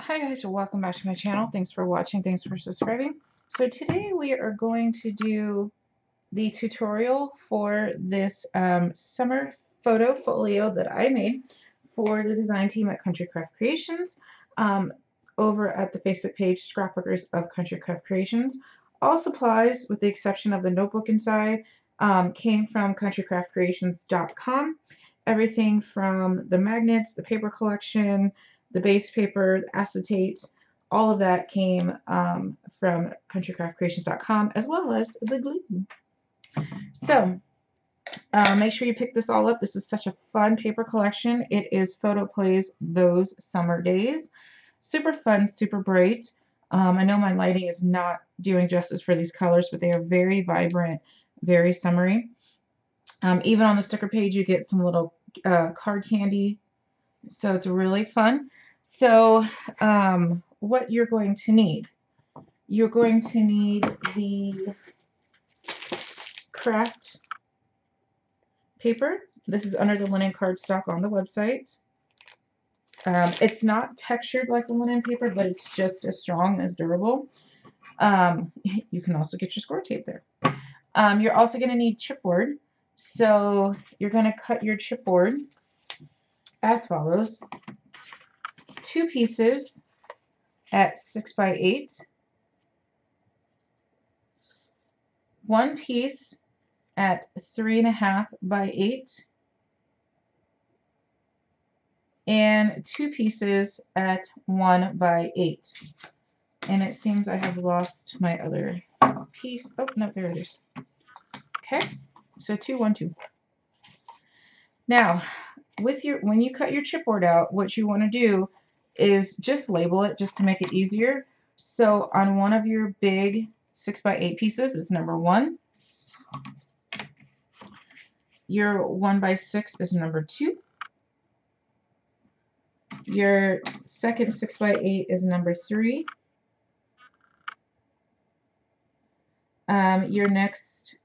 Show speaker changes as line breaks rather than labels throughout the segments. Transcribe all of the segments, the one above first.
Hi guys, welcome back to my channel. Thanks for watching, thanks for subscribing. So today we are going to do the tutorial for this summer photo folio that I made for the design team at Country Craft Creations over at the Facebook page Scrapbookers of Country Craft Creations. All supplies, with the exception of the notebook inside, came from countrycraftcreations.com. Everything from the magnets, the paper collection, the base paper, the acetate, all of that came from countrycraftcreations.com, as well as the glue. So make sure you pick this all up. This is such a fun paper collection. It is Photo Plays Those Summer Days. Super fun, super bright. I know my lighting is not doing justice for these colors, but they are very vibrant, very summery. Even on the sticker page, you get some little card candy. So it's really fun. So what you're going to need. You're going to need the craft paper. This is under the linen cardstock on the website. It's not textured like the linen paper, but it's just as strong and as durable. You can also get your score tape there. You're also going to need chipboard. So you're going to cut your chipboard as follows: 2 pieces at 6 by 8, 1 piece at 3.5 by 8, and 2 pieces at 1 by 8. And it seems I have lost my other piece. Oh, no, there it is. Okay, so 2, 1, 2. Now, when you cut your chipboard out, what you want to do is just label it just to make it easier. So on one of your big 6 by 8 pieces is number 1. Your 1 by 6 is number 2. Your second 6 by 8 is number 3. Your next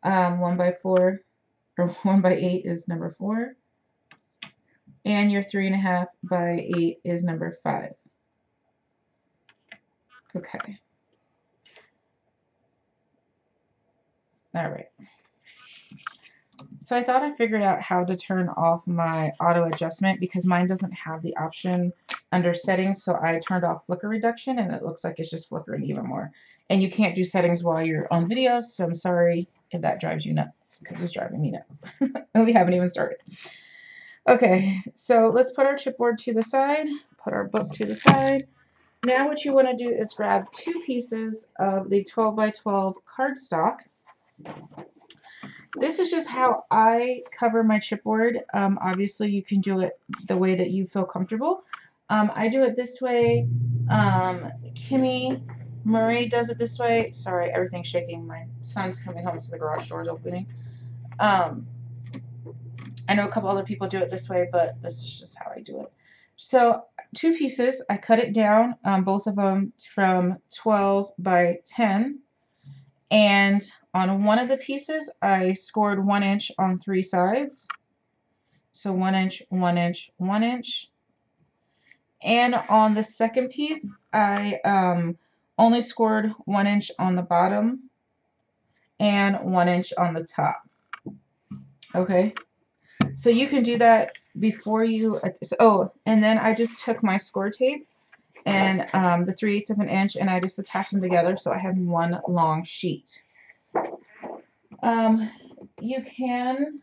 1 by 4 or 1 by 8 is number 4. And your 3.5 by 8 is number 5. Okay. All right. So I thought I figured out how to turn off my auto adjustment because mine doesn't have the option under settings. So I turned off flicker reduction and it looks like it's just flickering even more. And you can't do settings while you're on video. So I'm sorry if that drives you nuts because it's driving me nuts. And we haven't even started. Okay, so let's put our chipboard to the side, put our book to the side. Now what you want to do is grab 2 pieces of the 12 by 12 cardstock. This is just how I cover my chipboard. Obviously you can do it the way that you feel comfortable. I do it this way. Kimmy Murray does it this way. Sorry, everything's shaking. My son's coming home, so the garage door is opening. I know a couple other people do it this way, but this is just how I do it. So 2 pieces, I cut it down, both of them from 12 by 10. And on one of the pieces, I scored 1 inch on 3 sides. So 1 inch, 1 inch, 1 inch. And on the second piece, I only scored 1 inch on the bottom and 1 inch on the top. Okay. So you can do that before you, and then I just took my score tape and the 3/8 of an inch and I just attached them together so I have one long sheet. You can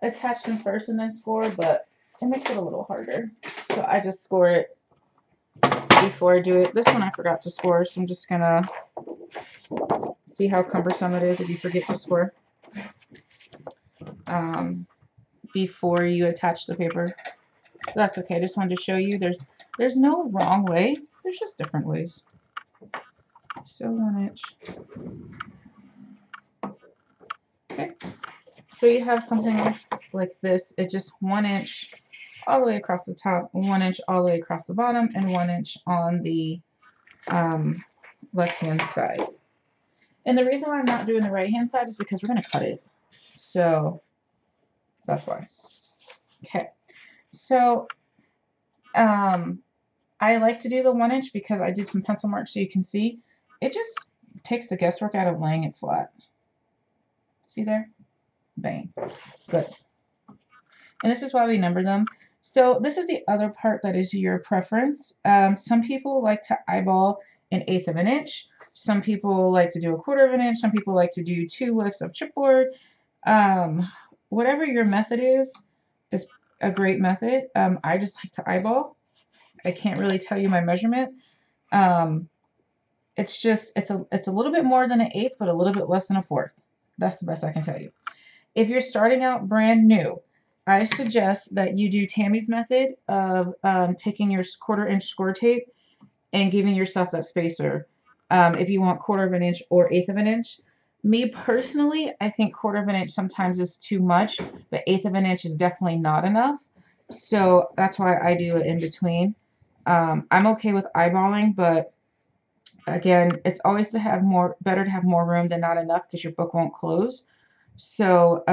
attach them first and then score, but it makes it a little harder. So I just score it before I do it. This one I forgot to score, so I'm just gonna see how cumbersome it is if you forget to score. Before you attach the paper. So that's okay. I just wanted to show you there's no wrong way. There's just different ways. So 1 inch. Okay. So you have something like this. It's just 1 inch all the way across the top, 1 inch all the way across the bottom, and 1 inch on the left-hand side. And the reason why I'm not doing the right-hand side is because we're going to cut it. So that's why. Okay. So I like to do the 1 inch because I did some pencil marks so you can see. It just takes the guesswork out of laying it flat. See there? Bang. Good. And this is why we number them. So this is the other part that is your preference. Some people like to eyeball 1/8 of an inch. Some people like to do 1/4 of an inch. Some people like to do 2 lifts of chipboard. Whatever your method is a great method. I just like to eyeball. I can't really tell you my measurement. It's just, it's a little bit more than 1/8, but a little bit less than 1/4. That's the best I can tell you. If you're starting out brand new, I suggest that you do Tammy's method of taking your 1/4 inch score tape and giving yourself that spacer. If you want 1/4 of an inch or 1/8 of an inch. Me personally, I think 1/4 of an inch sometimes is too much, but 1/8 of an inch is definitely not enough. So that's why I do it in between. I'm okay with eyeballing, but again, it's always better to have more room than not enough because your book won't close. So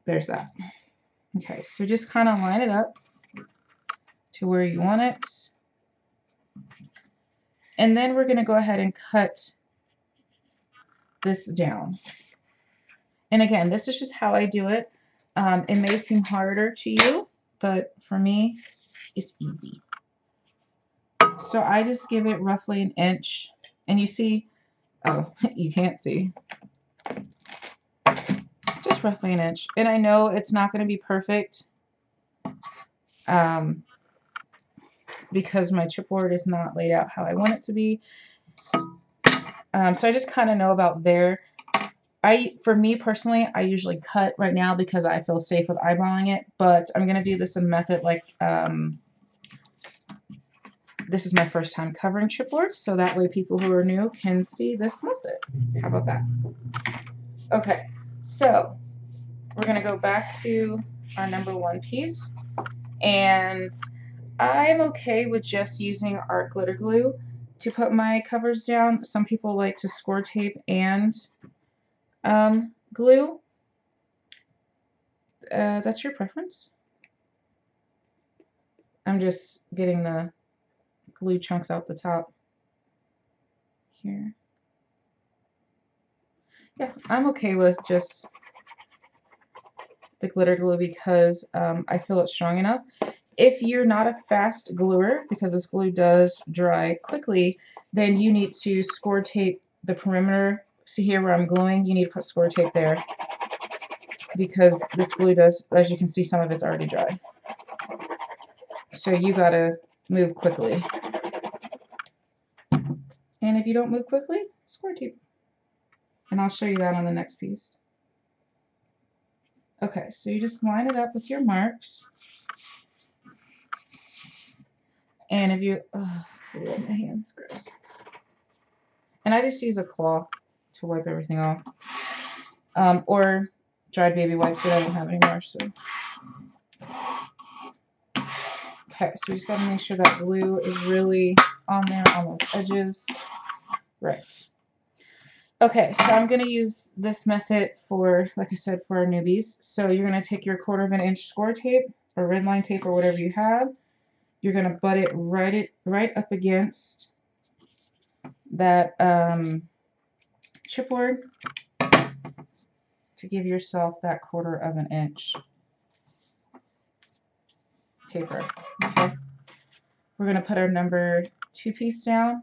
there's that. Okay, so just kind of line it up to where you want it. And then we're going to go ahead and cut this down. And again, this is just how I do it. It may seem harder to you, but for me, it's easy. So I just give it roughly 1 inch. And you see, oh, you can't see. Just roughly 1 inch. And I know it's not going to be perfect because my chipboard is not laid out how I want it to be. So I just kind of know about there. For me personally, I usually cut right now because I feel safe with eyeballing it, but I'm going to do this in method like, this is my first time covering chipboard, so that way people who are new can see this method. How about that? Okay, so we're going to go back to our number 1 piece, and I'm okay with just using our glitter glue to put my covers down. Some people like to score tape and glue. That's your preference. I'm just getting the glue chunks out the top here. Yeah, I'm okay with just the glitter glue because I feel it's strong enough. If you're not a fast gluer, because this glue does dry quickly, then you need to score tape the perimeter. See here where I'm gluing? You need to put score tape there because this glue does, as you can see, some of it's already dry. So you gotta move quickly. And if you don't move quickly, score tape. And I'll show you that on the next piece. Okay, so you just line it up with your marks. And if you, oh, my hand's gross. And I just use a cloth to wipe everything off. Or dried baby wipes, but I don't have anymore, so. Okay, so we just gotta make sure that glue is really on there, on those edges. Right. Okay, so I'm gonna use this method for, like I said, for our newbies. So you're gonna take your 1/4 of an inch score tape, or red line tape, or whatever you have. You're gonna butt it right up against that chipboard to give yourself that 1/4 of an inch paper. Okay, we're gonna put our number 2 piece down.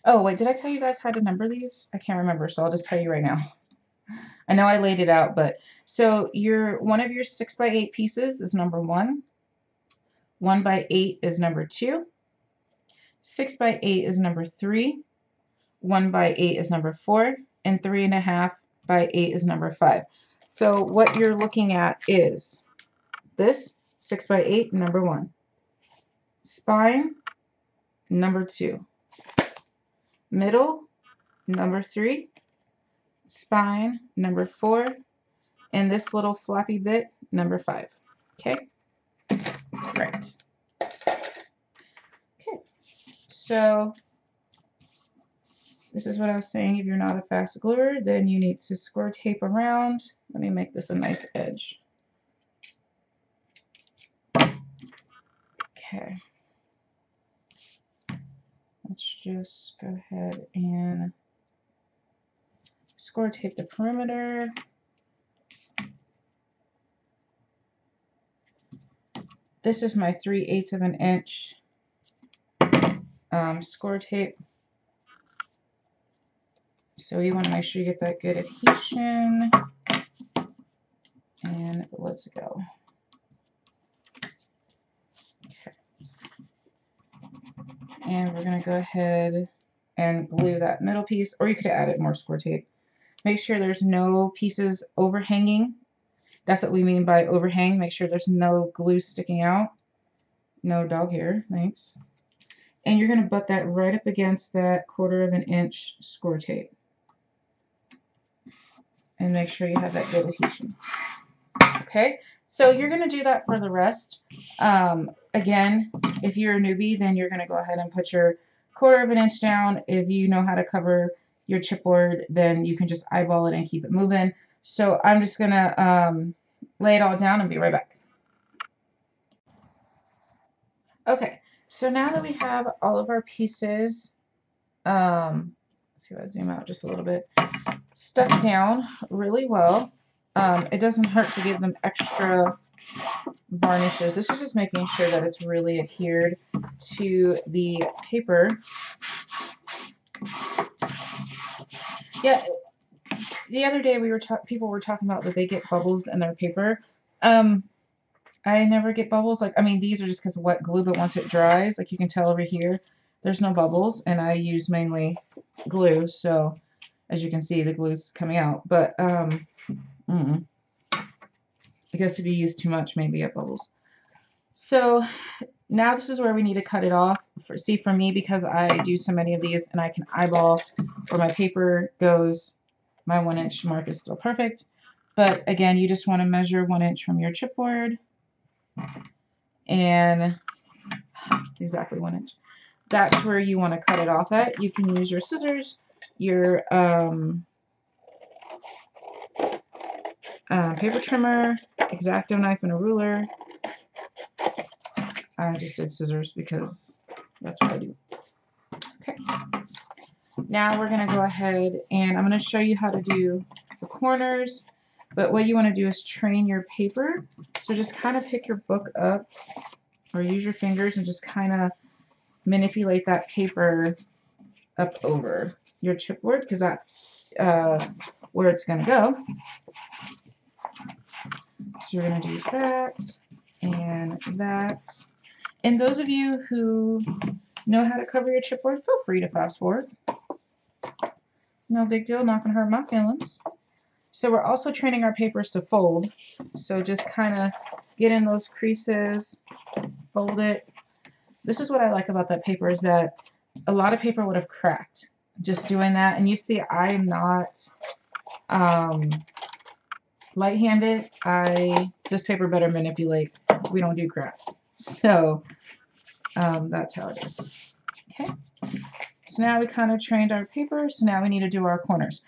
Oh wait, did I tell you guys how to number these? I can't remember, so I'll just tell you right now. I know I laid it out, but so one of your 6x8 pieces is number 1. 1x8 is number 2. 6x8 is number 3. 1x8 is number 4, and 3.5x8 is number 5. So what you're looking at is this 6x8, number 1. Spine, number 2. Middle, number 3. Spine, number 4. And this little flappy bit, number 5. Okay? Right. Okay. So this is what I was saying. If you're not a fast gluer, then you need to score tape around. Let me make this a nice edge. Okay. Let's just go ahead and score tape the perimeter. This is my 3/8 of an inch score tape. So you want to make sure you get that good adhesion. And let's go. Okay. And we're going to go ahead and glue that middle piece, or you could have added more score tape. Make sure there's no pieces overhanging. That's what we mean by overhang. Make sure there's no glue sticking out. No dog hair, thanks. And you're going to butt that right up against that 1/4 of an inch score tape. And make sure you have that good adhesion. Okay, so you're going to do that for the rest. Again, if you're a newbie, then you're going to go ahead and put your 1/4 of an inch down. If you know how to cover your chipboard, then you can just eyeball it and keep it moving. So I'm just going to lay it all down and be right back. Okay, so now that we have all of our pieces, let's see if I zoom out just a little bit, stuck down really well. It doesn't hurt to give them extra varnishes. This is just making sure that it's really adhered to the paper. Yeah, the other day people were talking about that they get bubbles in their paper. I never get bubbles. Like, I mean, these are just because of wet glue, but once it dries, like you can tell over here, there's no bubbles, and I use mainly glue, so as you can see, the glue's coming out. But I guess if you use too much, maybe you get bubbles. So now this is where we need to cut it off. See, for me, because I do so many of these and I can eyeball where my paper goes, my 1 inch mark is still perfect. But again, you just want to measure 1 inch from your chipboard and exactly 1 inch. That's where you want to cut it off at. You can use your scissors, your paper trimmer, X-Acto knife, and a ruler. I just did scissors because that's what I do. Okay. Now we're going to go ahead and I'm going to show you how to do the corners. But what you want to do is train your paper. So just kind of pick your book up or use your fingers and just kind of manipulate that paper up over your chipboard, because that's where it's going to go. So you're going to do that and that. And those of you who know how to cover your chipboard, feel free to fast forward. No big deal, not going to hurt my feelings. So we're also training our papers to fold. So just kind of get in those creases, fold it. This is what I like about that paper, is that a lot of paper would have cracked just doing that. And you see, I'm not light-handed. This paper better manipulate. We don't do crafts. So that's how it is. Okay. So now we kind of trained our paper. So now we need to do our corners.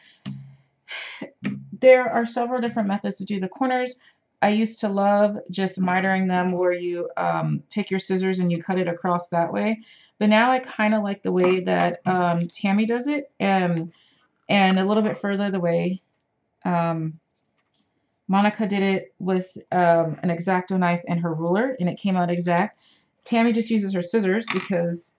There are several different methods to do the corners. I used to love just mitering them, where you take your scissors and you cut it across that way. But now I kind of like the way that Tammy does it, and a little bit further the way Monica did it with an X-Acto knife and her ruler, and it came out exact. Tammy just uses her scissors because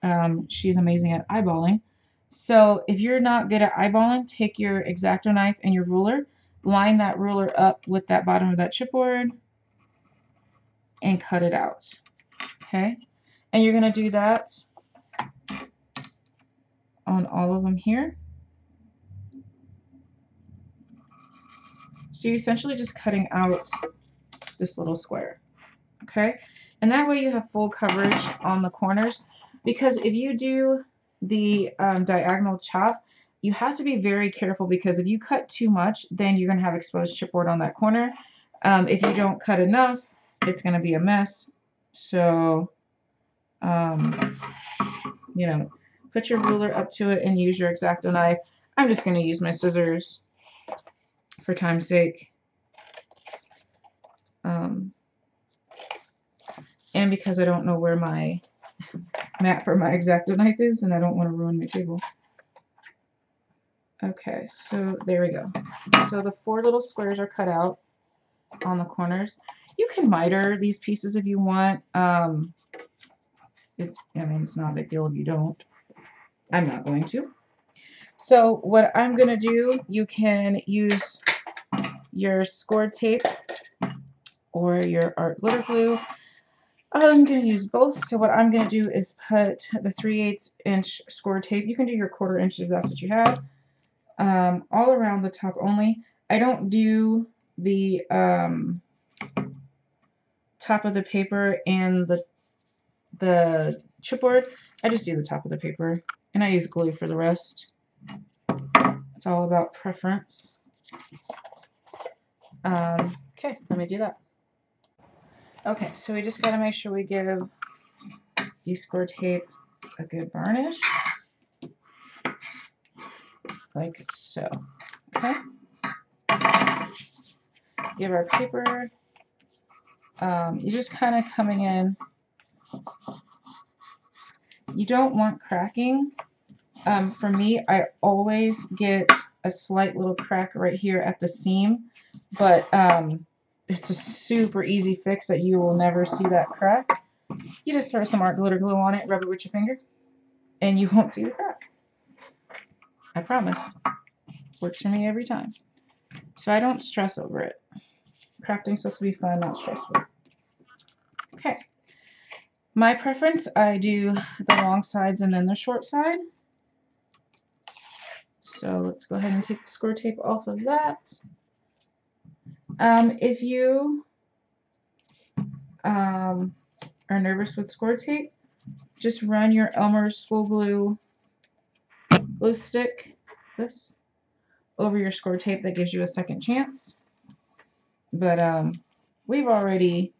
she's amazing at eyeballing. So if you're not good at eyeballing, take your X-Acto knife and your ruler, line that ruler up with that bottom of that chipboard, and cut it out. Okay? And you're going to do that on all of them here. So you're essentially just cutting out this little square. Okay? And that way you have full coverage on the corners, because if you do the diagonal chop, you have to be very careful, because if you cut too much, then you're going to have exposed chipboard on that corner. If you don't cut enough, it's going to be a mess. So, you know, put your ruler up to it and use your X-Acto knife. I'm just going to use my scissors for time's sake. and because I don't know where my mat for my X-Acto knife is, and I don't want to ruin my table. Okay, so there we go. So the 4 little squares are cut out on the corners. You can miter these pieces if you want. I mean, it's not a big deal if you don't. I'm not going to. So what I'm going to do, you can use your score tape or your art glitter glue. I'm going to use both. So what I'm going to do is put the 3/8 inch score tape. You can do your 1/4 inch if that's what you have. All around the top only. I don't do the top of the paper and the chipboard. I just do the top of the paper, and I use glue for the rest. It's all about preference. Okay, let me do that. Okay, so we just got to make sure we give the score tape a good varnish, like so. Okay. Give our paper. You're just kind of coming in. You don't want cracking. For me, I always get a slight little crack right here at the seam, but it's a super easy fix that you will never see that crack. You just throw some art glitter glue on it, rub it with your finger, and you won't see the crack. I promise. Works for me every time. So I don't stress over it. Crafting's supposed to be fun, not stressful. Okay. My preference, I do the long sides and then the short side. So let's go ahead and take the score tape off of that. If you are nervous with score tape, just run your Elmer's school glue stick, this, over your score tape. That gives you a second chance. But we've already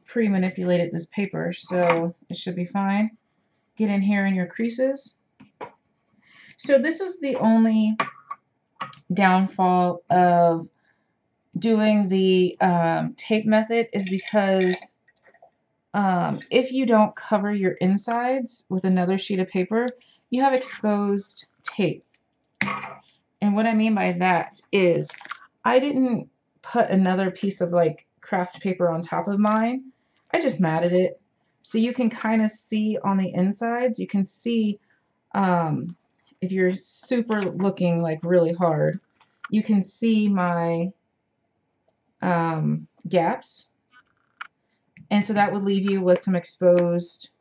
pre-manipulated this paper, so it should be fine. Get in here in your creases. So this is the only downfall of doing the tape method, is because if you don't cover your insides with another sheet of paper, you have exposed tape. And what I mean by that is I didn't put another piece of like craft paper on top of mine. I just matted it. So you can kind of see on the insides, you can see if you're super looking like really hard, you can see my gaps. And so that would leave you with some exposed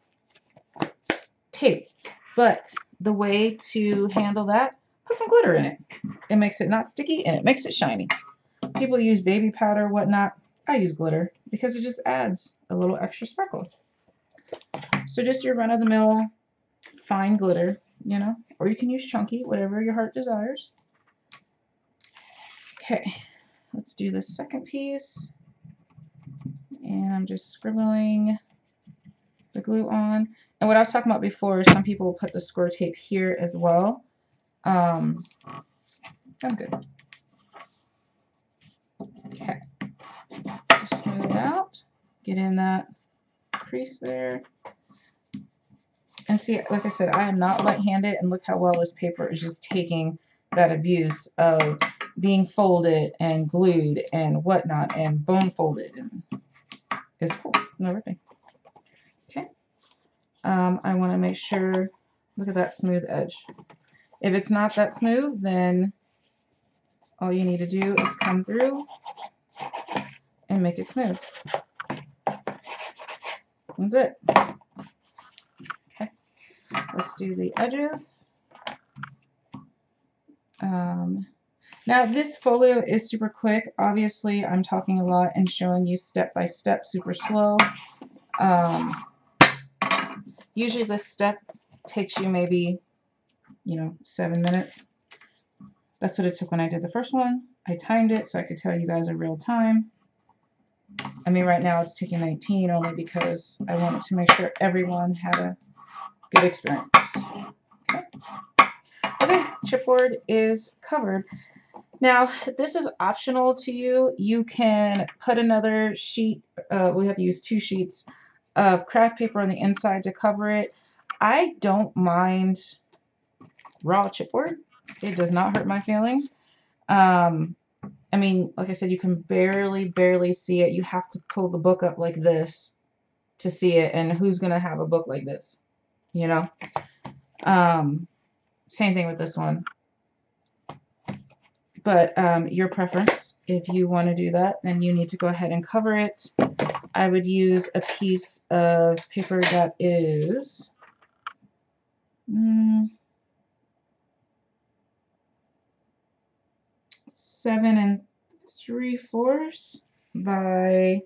tape. But the way to handle that, put some glitter in it. It makes it not sticky and it makes it shiny. People use baby powder, whatnot. I use glitter because it just adds a little extra sparkle. So just your run-of-the-mill fine glitter, you know, or you can use chunky, whatever your heart desires. Okay, let's do the second piece. And I'm just scribbling the glue on. And what I was talking about before, some people put the score tape here as well. I'm good. Okay, just smooth it out. Get in that crease there. And see, like I said, I am not light-handed, and look how well this paper is just taking that abuse of being folded and glued and whatnot and bone folded. And it's cool and everything. Okay. I want to make sure, look at that smooth edge. If it's not that smooth, then all you need to do is come through and make it smooth. That's it. Okay. Let's do the edges. Now this folio is super quick. Obviously, I'm talking a lot and showing you step by step, super slow. Usually this step takes you maybe, 7 minutes. That's what it took when I did the first one. I timed it so I could tell you guys in real time. I mean, right now it's taking 19 only because I wanted to make sure everyone had a good experience. Okay. Okay, chipboard is covered. Now, this is optional to you. You can put another sheet, we have to use 2 sheets of craft paper on the inside to cover it. I don't mind raw chipboard. It does not hurt my feelings. I mean, like I said, you can barely see it. You have to pull the book up like this to see it, and who's going to have a book like this, you know? Same thing with this one. But your preference, if you want to do that, then you need to go ahead and cover it. I would use a piece of paper that is 7 3/4 by,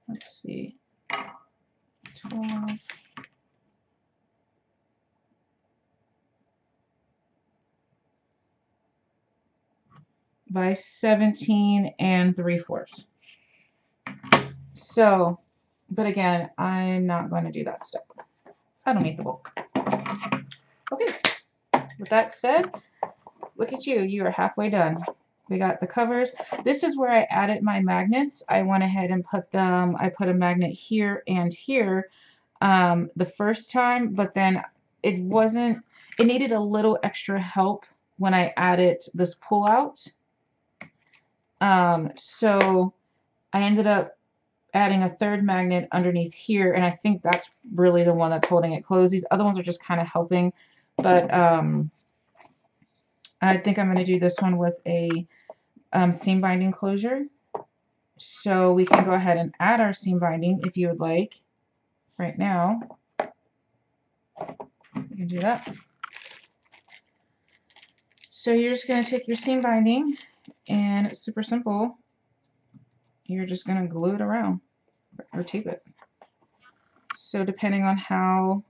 let's see, 12. By 17 3/4. So, but again, I'm not going to do that step. I don't need the book. Okay, with that said, look at you. You are halfway done. We got the covers. This is where I added my magnets. I went ahead and put them, I put a magnet here and here the first time, but then it needed a little extra help when I added this pull out. So I ended up adding a third magnet underneath here, and I think that's really the one that's holding it closed. These other ones are just kind of helping, but I think I'm going to do this one with a seam binding closure. So we can go ahead and add our seam binding if you would like right now. You can do that. So you're just going to take your seam binding, and it's super simple. You're just going to glue it around or tape it. So depending on how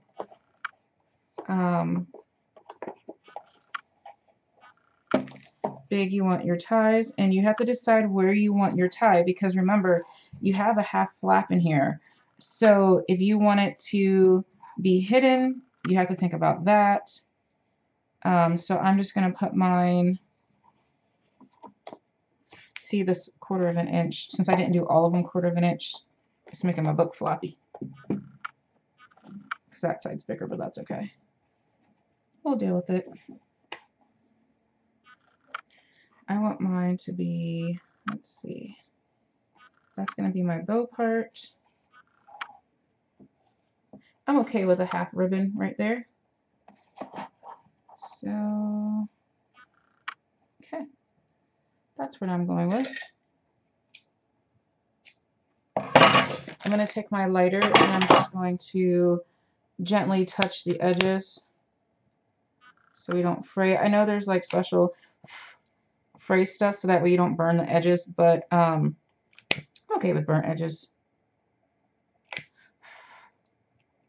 big you want your ties, and you have to decide where you want your tie, because remember, you have a half flap in here. So if you want it to be hidden, you have to think about that. So I'm just going to put mine, see this 1/4 of an inch. Since I didn't do all of them 1/4 of an inch, it's making my book floppy. Because that side's bigger, but that's okay. We'll deal with it. I want mine to be, let's see, that's going to be my bow part. I'm okay with a half ribbon right there. So, okay, that's what I'm going with. I'm going to take my lighter and I'm just going to gently touch the edges so we don't fray. I know there's like special fray stuff so that way you don't burn the edges, but I'm okay with burnt edges.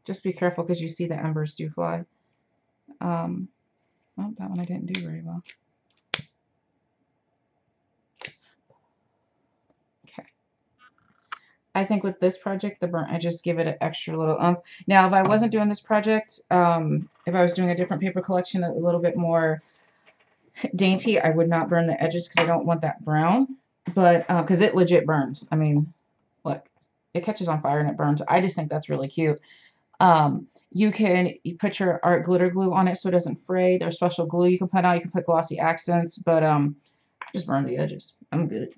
Just be careful because you see the embers do fly. Oh, that one I didn't do very well. Okay. I think with this project, the burnt edges give it an extra little oomph. Now, if I wasn't doing this project, if I was doing a different paper collection, a little bit more dainty, I would not burn the edges because I don't want that brown. But because it legit burns. I mean, look, it catches on fire and it burns. I just think that's really cute. You put your art glitter glue on it so it doesn't fray. There's special glue you can put on. You can put glossy accents, but I just burn the edges. I'm good.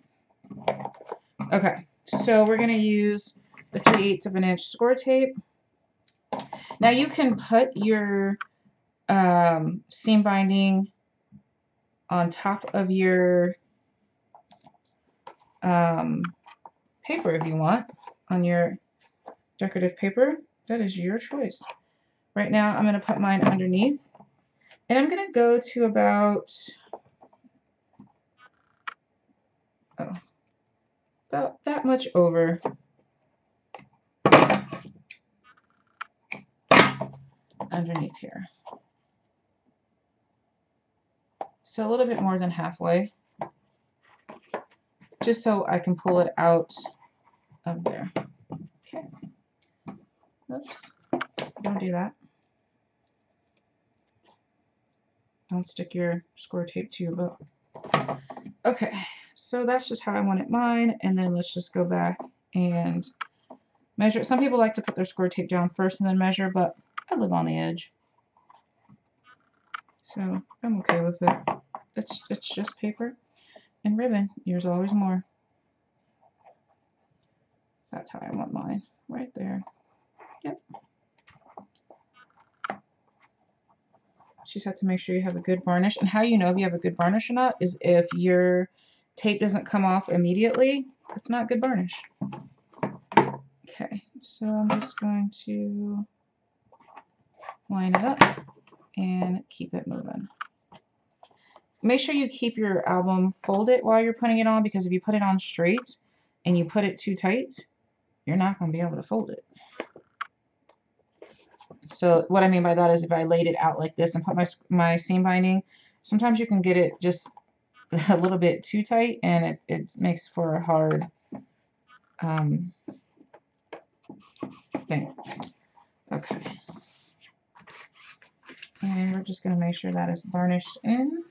Okay, so we're gonna use the 3/8 of an inch score tape. Now you can put your seam binding on top of your paper if you want, on your decorative paper. That is your choice. Right now I'm going to put mine underneath, and I'm going to go to about that much over. Underneath here. So a little bit more than halfway, just so I can pull it out of there. Okay. Oops. Don't do that. Don't stick your score tape to your book. Okay, so that's just how I wanted mine, and then let's just go back and measure. Some people like to put their score tape down first and then measure, but I live on the edge, so I'm okay with it. It's just paper and ribbon. There's always more. That's how I want mine, right there. Yep. You just have to make sure you have a good varnish. And how you know if you have a good varnish or not is if your tape doesn't come off immediately, it's not good varnish. Okay, so I'm just going to line it up and keep it moving. Make sure you keep your album folded while you're putting it on, because if you put it on straight and you put it too tight, you're not going to be able to fold it. So what I mean by that is if I laid it out like this and put my seam binding, sometimes you can get it just a little bit too tight, and it makes for a hard thing. Okay. And we're just going to make sure that is varnished in.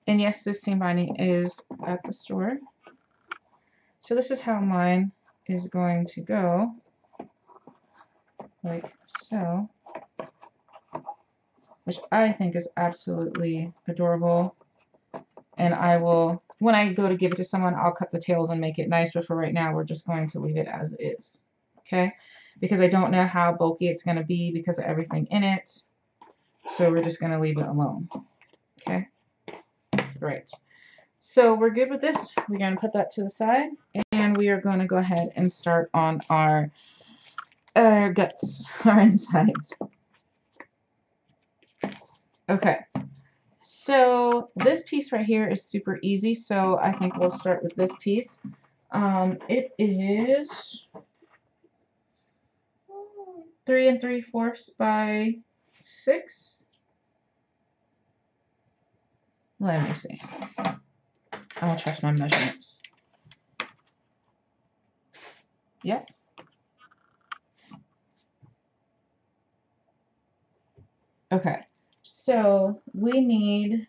And yes, this seam binding is at the store. So this is how mine is going to go. Like so, which I think is absolutely adorable. And I will, when I go to give it to someone, I'll cut the tails and make it nice, but for right now we're just going to leave it as is, okay? Because I don't know how bulky it's going to be because of everything in it, so we're just going to leave it alone, okay? Right. So we're good with this. We're going to put that to the side, and we are going to go ahead and start on our guts, our insides. Okay, so this piece right here is super easy, so I think we'll start with this piece. It is 3 3/4 by 6. Let me see. I don't trust my measurements. Yep. Okay, so we need,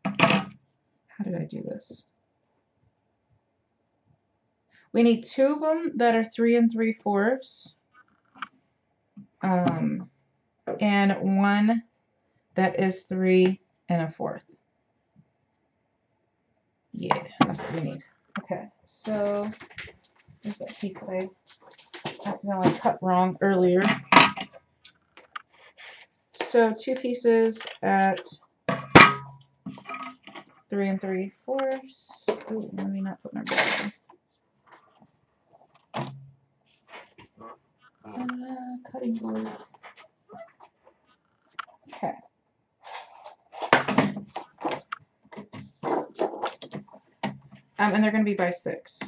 how did I do this? We need 2 of them that are 3 3/4, and 1 that is 3 1/4. Yeah, that's what we need. Okay, so there's that piece that I accidentally cut wrong earlier. So 2 pieces at 3 3/4. Ooh, let me not put my brush on. Cutting board. Okay. And they're going to be by 6.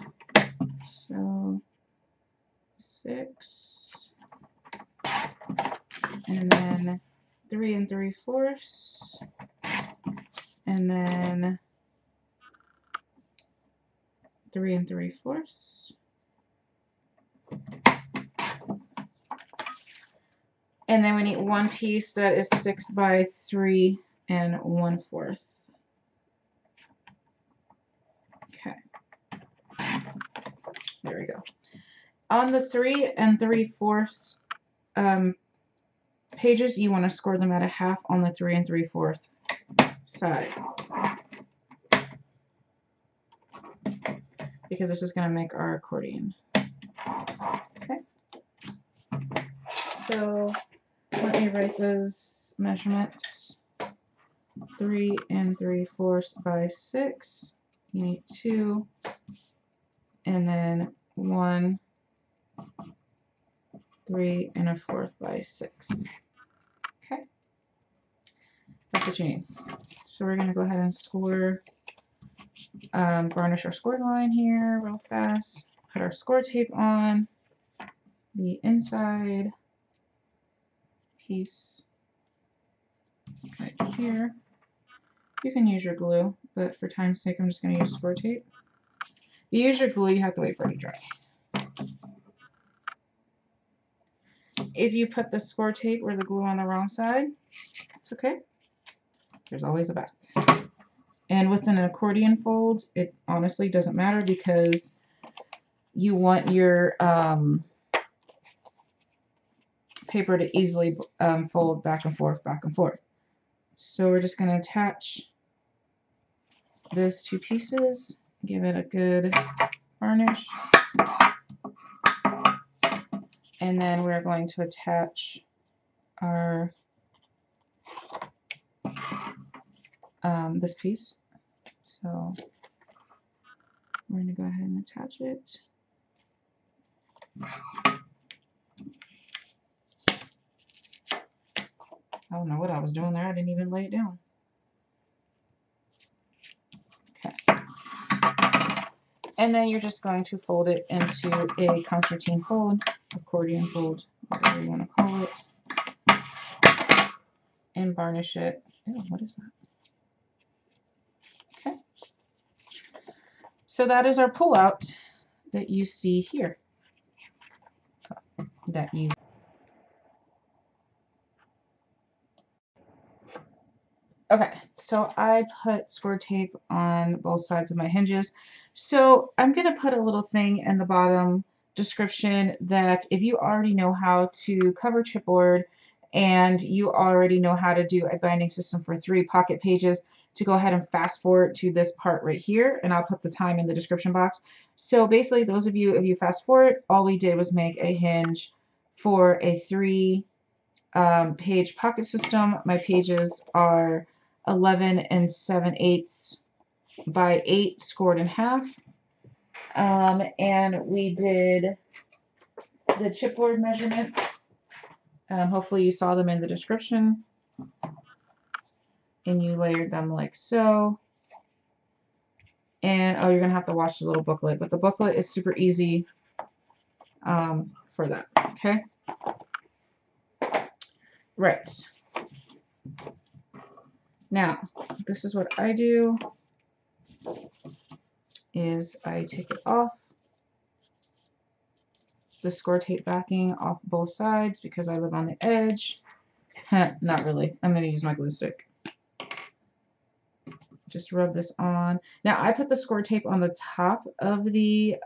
So 6, and then 3 3/4, and then 3 3/4, and then we need 1 piece that is 6 by 3 1/4. Okay, there we go. On the 3 3/4 pages, you want to score them at a half on the 3 3/4 side, because this is going to make our accordion. Okay, so let me write those measurements. 3 3/4 by 6. You need 2, and then 1 3 1/4 by 6. Okay, that's what you need. So we're going to go ahead and score, varnish our score line here real fast. Put our score tape on the inside piece right here. You can use your glue, but for time's sake, I'm just going to use score tape. You use your glue, you have to wait for it to dry. If you put the score tape or the glue on the wrong side, it's okay. There's always a back. And with an accordion fold, it honestly doesn't matter because you want your paper to easily fold back and forth, back and forth. So we're just going to attach those two pieces, give it a good varnish, and then we're going to attach our this piece. So we're going to go ahead and attach it. I don't know what I was doing there. I didn't even lay it down. Okay. And then you're just going to fold it into a concertine fold, accordion fold, whatever you want to call it, and varnish it. Ew, what is that? Okay. So that is our pullout that you see here. Okay, so I put score tape on both sides of my hinges. So I'm going to put a little thing in the bottom description that if you already know how to cover chipboard and you already know how to do a binding system for 3 pocket pages, to go ahead and fast forward to this part right here, and I'll put the time in the description box. So basically, those of you, if you fast forward, all we did was make a hinge for a 3 page pocket system. My pages are 11 7/8 by 8 scored in half. And we did the chipboard measurements. Hopefully you saw them in the description. And you layered them like so. And oh, you're going to have to watch the little booklet, but the booklet is super easy for that. Okay. Right. Now, this is what I do, is I take it off, the score tape backing off both sides because I live on the edge. Not really. I'm going to use my glue stick. Just rub this on. Now, I put the score tape on the top of the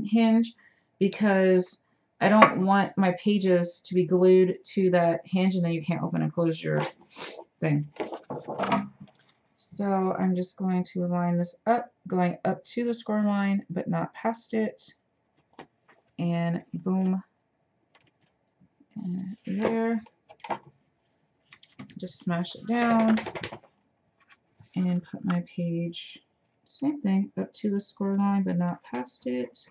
hinge because I don't want my pages to be glued to that hinge and then you can't open and close your thing. So I'm just going to line this up, going up to the score line, but not past it. And boom, and there. Just smash it down and put my page, same thing, up to the score line, but not past it.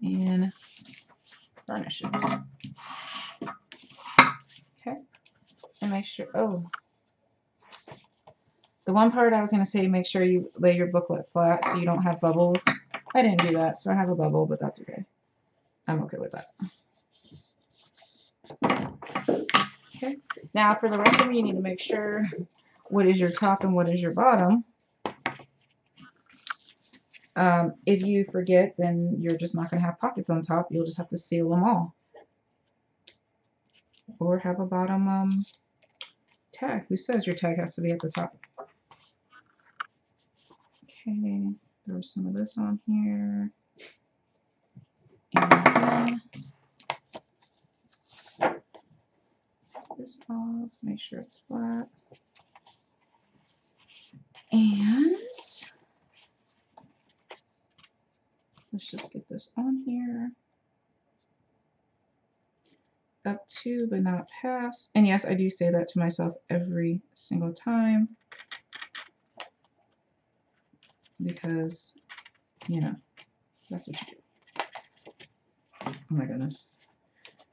And varnish it. Okay, and make sure, oh, the one part I was going to say, make sure you lay your booklet flat so you don't have bubbles. I didn't do that, so I have a bubble, but that's okay. I'm okay with that. Okay, now for the rest of them, you need to make sure what is your top and what is your bottom. If you forget, then you're just not going to have pockets on top. You'll just have to seal them all. Or have a bottom tag. Who says your tag has to be at the top? Okay, throw some of this on here. And then take this off, make sure it's flat. And let's just get this on here. Up to, but not past. And yes, I do say that to myself every single time. Because, you know, that's what you do. Oh my goodness.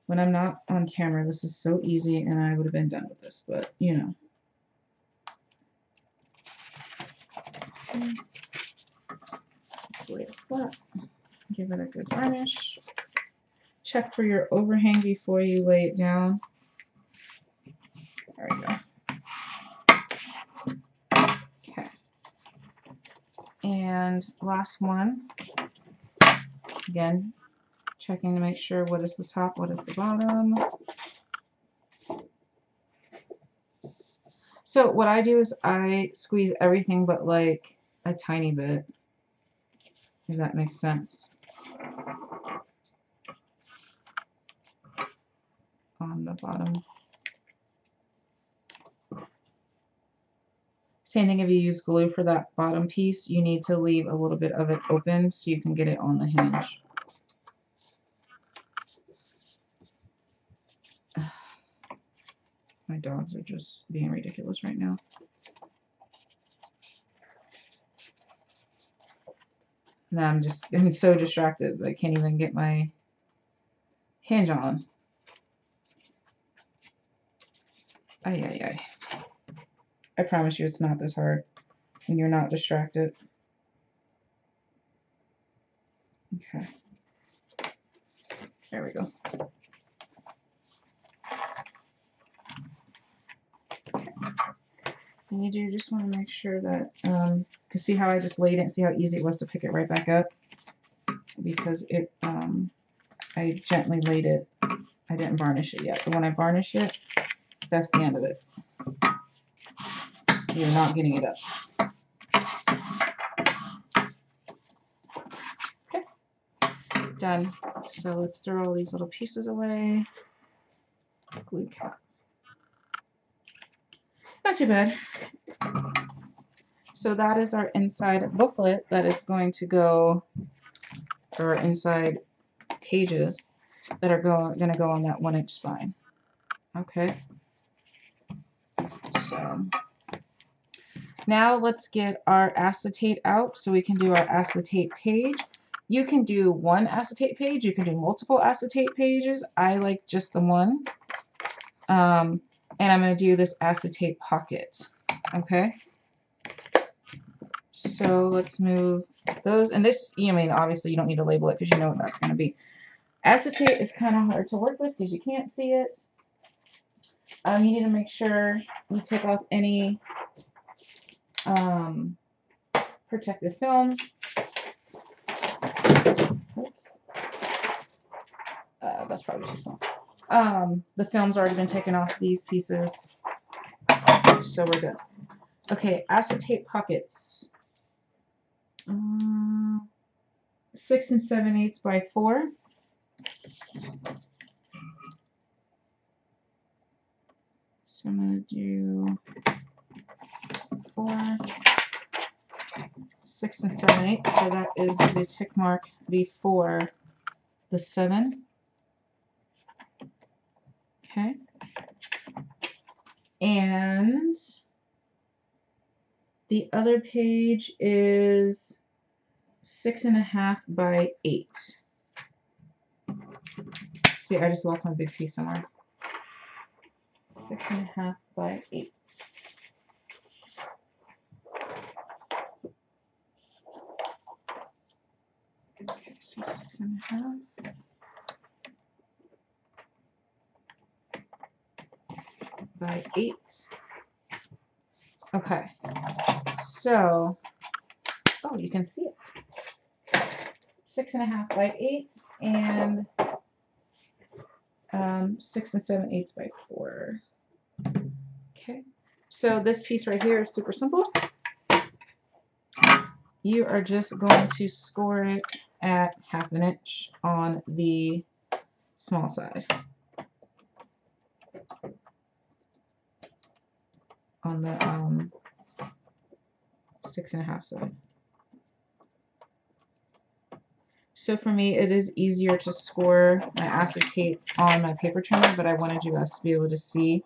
When I'm not on camera, this is so easy and I would have been done with this, but you know. Okay. Lay it flat. Give it a good varnish. Check for your overhang before you lay it down. There we go. Okay. And last one. Again, checking to make sure what is the top, what is the bottom. So what I do is I squeeze everything but like a tiny bit, if that makes sense, on the bottom. Same thing if you use glue for that bottom piece, you need to leave a little bit of it open so you can get it on the hinge. My dogs are just being ridiculous right now. Now I'm so distracted that I can't even get my hinge on. Ay, ay, ay. I promise you it's not this hard when you're not distracted. Okay. There we go. Okay. And you just want to make sure that, because see how I just laid it and see how easy it was to pick it right back up? Because it, I gently laid it. I didn't varnish it yet. But when I varnish it, that's the end of it. You're not getting it up. Okay. Done. So let's throw all these little pieces away. Glue cap. Not too bad. So that is our inside booklet that is going to go, or inside pages that are going to go on that 1-inch spine. Okay. So now let's get our acetate out so we can do our acetate page. You can do one acetate page. You can do multiple acetate pages. I like just the one. And I'm going to do this acetate pocket. Okay. So let's move those. And this, I mean, obviously you don't need to label it because you know what that's going to be. Acetate is kind of hard to work with because you can't see it. You need to make sure you take off any protective films. Oops. That's probably too small. The film's already been taken off these pieces, so we're good. Okay, acetate pockets. 6 7/8 by 4. So I'm going to do 4, 6 7/8. So that is the tick mark before the 7. Okay. And the other page is 6.5 by 8. See, I just lost my big piece somewhere. 6.5 by 8. Okay, so 6.5 by 8. Okay, so, oh, you can see it. 6.5 by 8 and 6 7/8 by 4. Okay, so this piece right here is super simple. You are just going to score it at 1/2 inch on the small side. On the 6.5 side. So for me, it is easier to score my acetate on my paper trimmer, but I wanted you guys to be able to see,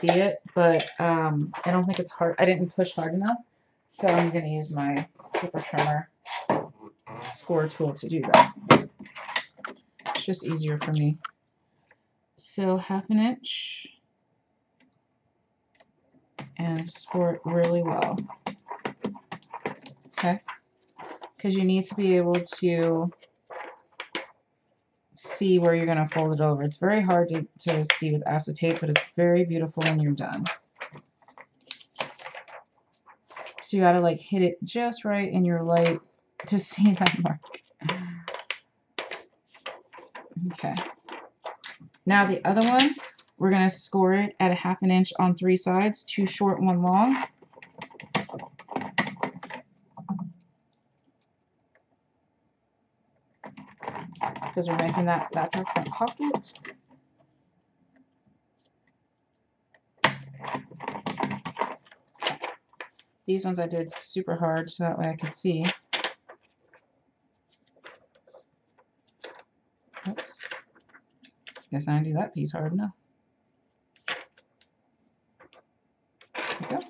it. But I don't think it's hard. I didn't push hard enough, so I'm going to use my paper trimmer score tool to do that. It's just easier for me. So 1/2 inch and score it really well. Okay, because you need to be able to see where you're going to fold it over. It's very hard to see with acetate, but it's very beautiful when you're done. So you got to like hit it just right in your light to see that mark. Okay. Now the other one, we're going to score it at 1/2 inch on 3 sides, 2 short, 1 long. Because we're making that's our front pocket. These ones I did super hard so that way I could see. Oops. Guess I didn't do that piece hard enough. There we go.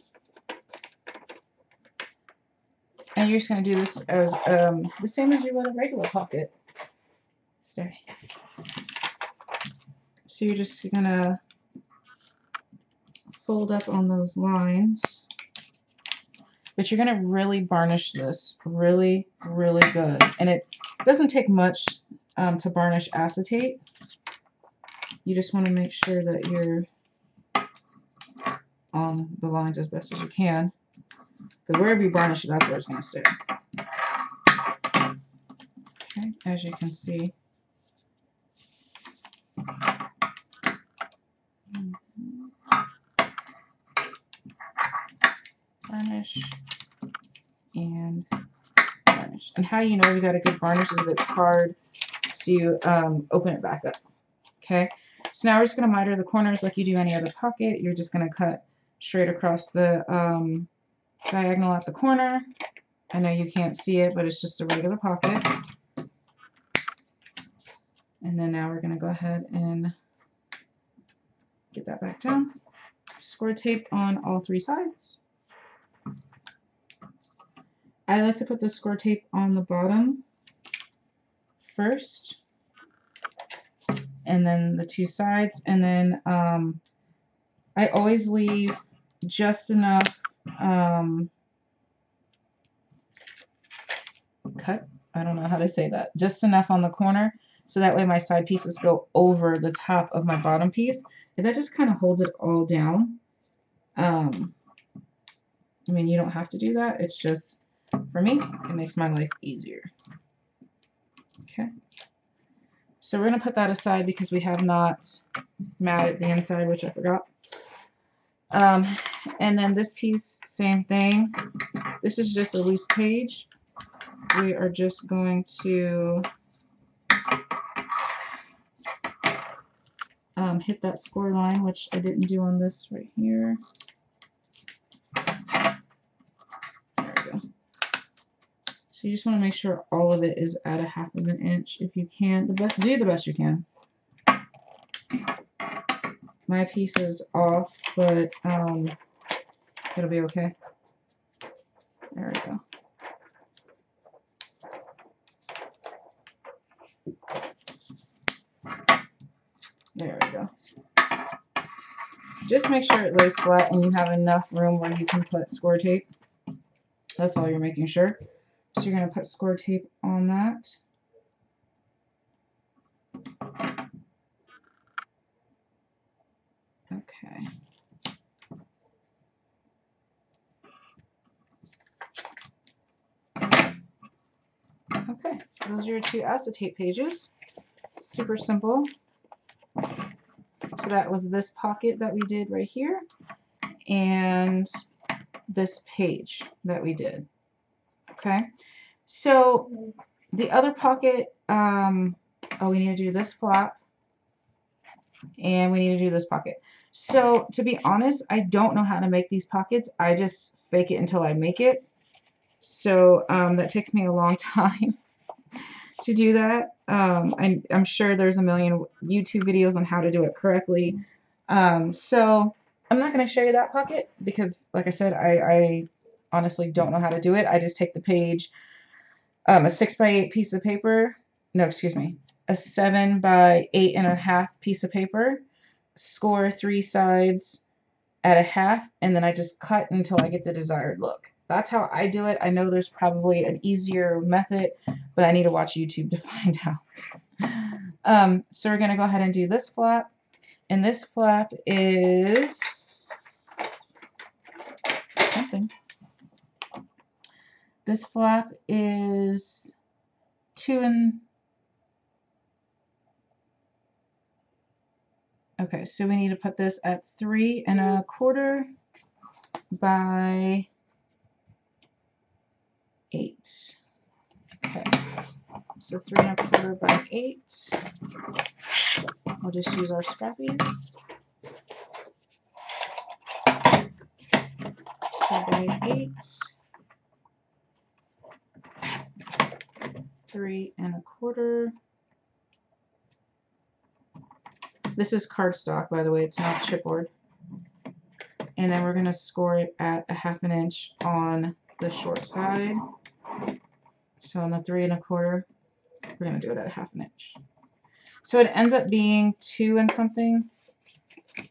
And you're just going to do this as the same as you would a regular pocket. Stay. So you're just going to fold up on those lines. But you're going to really varnish this really, really good. And it doesn't take much to varnish acetate. You just want to make sure that you're on the lines as best as you can. Because wherever you varnish it, that's where it's going to stay. Okay, as you can see. Varnish and varnish. And how you know you got a good varnish is if it's hard to open it back up. Okay, so now we're just going to miter the corners like you do any other pocket. You're just going to cut straight across the diagonal at the corner. I know you can't see it, but it's just a regular pocket. And then now we're going to go ahead and get that back down. Score tape on all 3 sides. I like to put the score tape on the bottom first, and then the 2 sides, and then I always leave just enough cut, I don't know how to say that, just enough on the corner so that way my side pieces go over the top of my bottom piece, and that just kind of holds it all down. I mean, you don't have to do that, it's just, for me, it makes my life easier. Okay, so we're going to put that aside because we have not matted the inside, which I forgot. And then this piece, same thing. This is just a loose page. We are just going to hit that score line, which I didn't do on this right here. There we go. So you just want to make sure all of it is at 1/2 inch if you can. Do the best you can. My piece is off, but it'll be okay. There we go. There we go. Just make sure it lays flat and you have enough room where you can put score tape. That's all you're making sure. So you're going to put score tape on that. Okay. Okay, those are your 2 acetate pages. Super simple. So that was this pocket that we did right here, and this page that we did. Okay, so the other pocket, oh, we need to do this flap, and we need to do this pocket. So to be honest, I don't know how to make these pockets. I just fake it until I make it. So that takes me a long time to do that. I'm sure there's a million YouTube videos on how to do it correctly. So I'm not going to show you that pocket because, like I said, I honestly don't know how to do it. I just take the page, a 6x8 piece of paper, no, excuse me, a 7 by 8.5 piece of paper, score 3 sides at 1/2, and then I just cut until I get the desired look. That's how I do it. I know there's probably an easier method, but I need to watch YouTube to find out. So we're going to go ahead and do this flap. And this flap is something. This flap is 2 and Okay, so we need to put this at 3 1/4 by 8. Okay, so 3 1/4 by 8. We'll just use our scrappies. So by 8, 3 1/4. This is cardstock, by the way, it's not chipboard. And then we're going to score it at a 1/2 inch on the short side. So on the 3 1/4, we're going to do it at a 1/2 inch. So it ends up being 2 and something.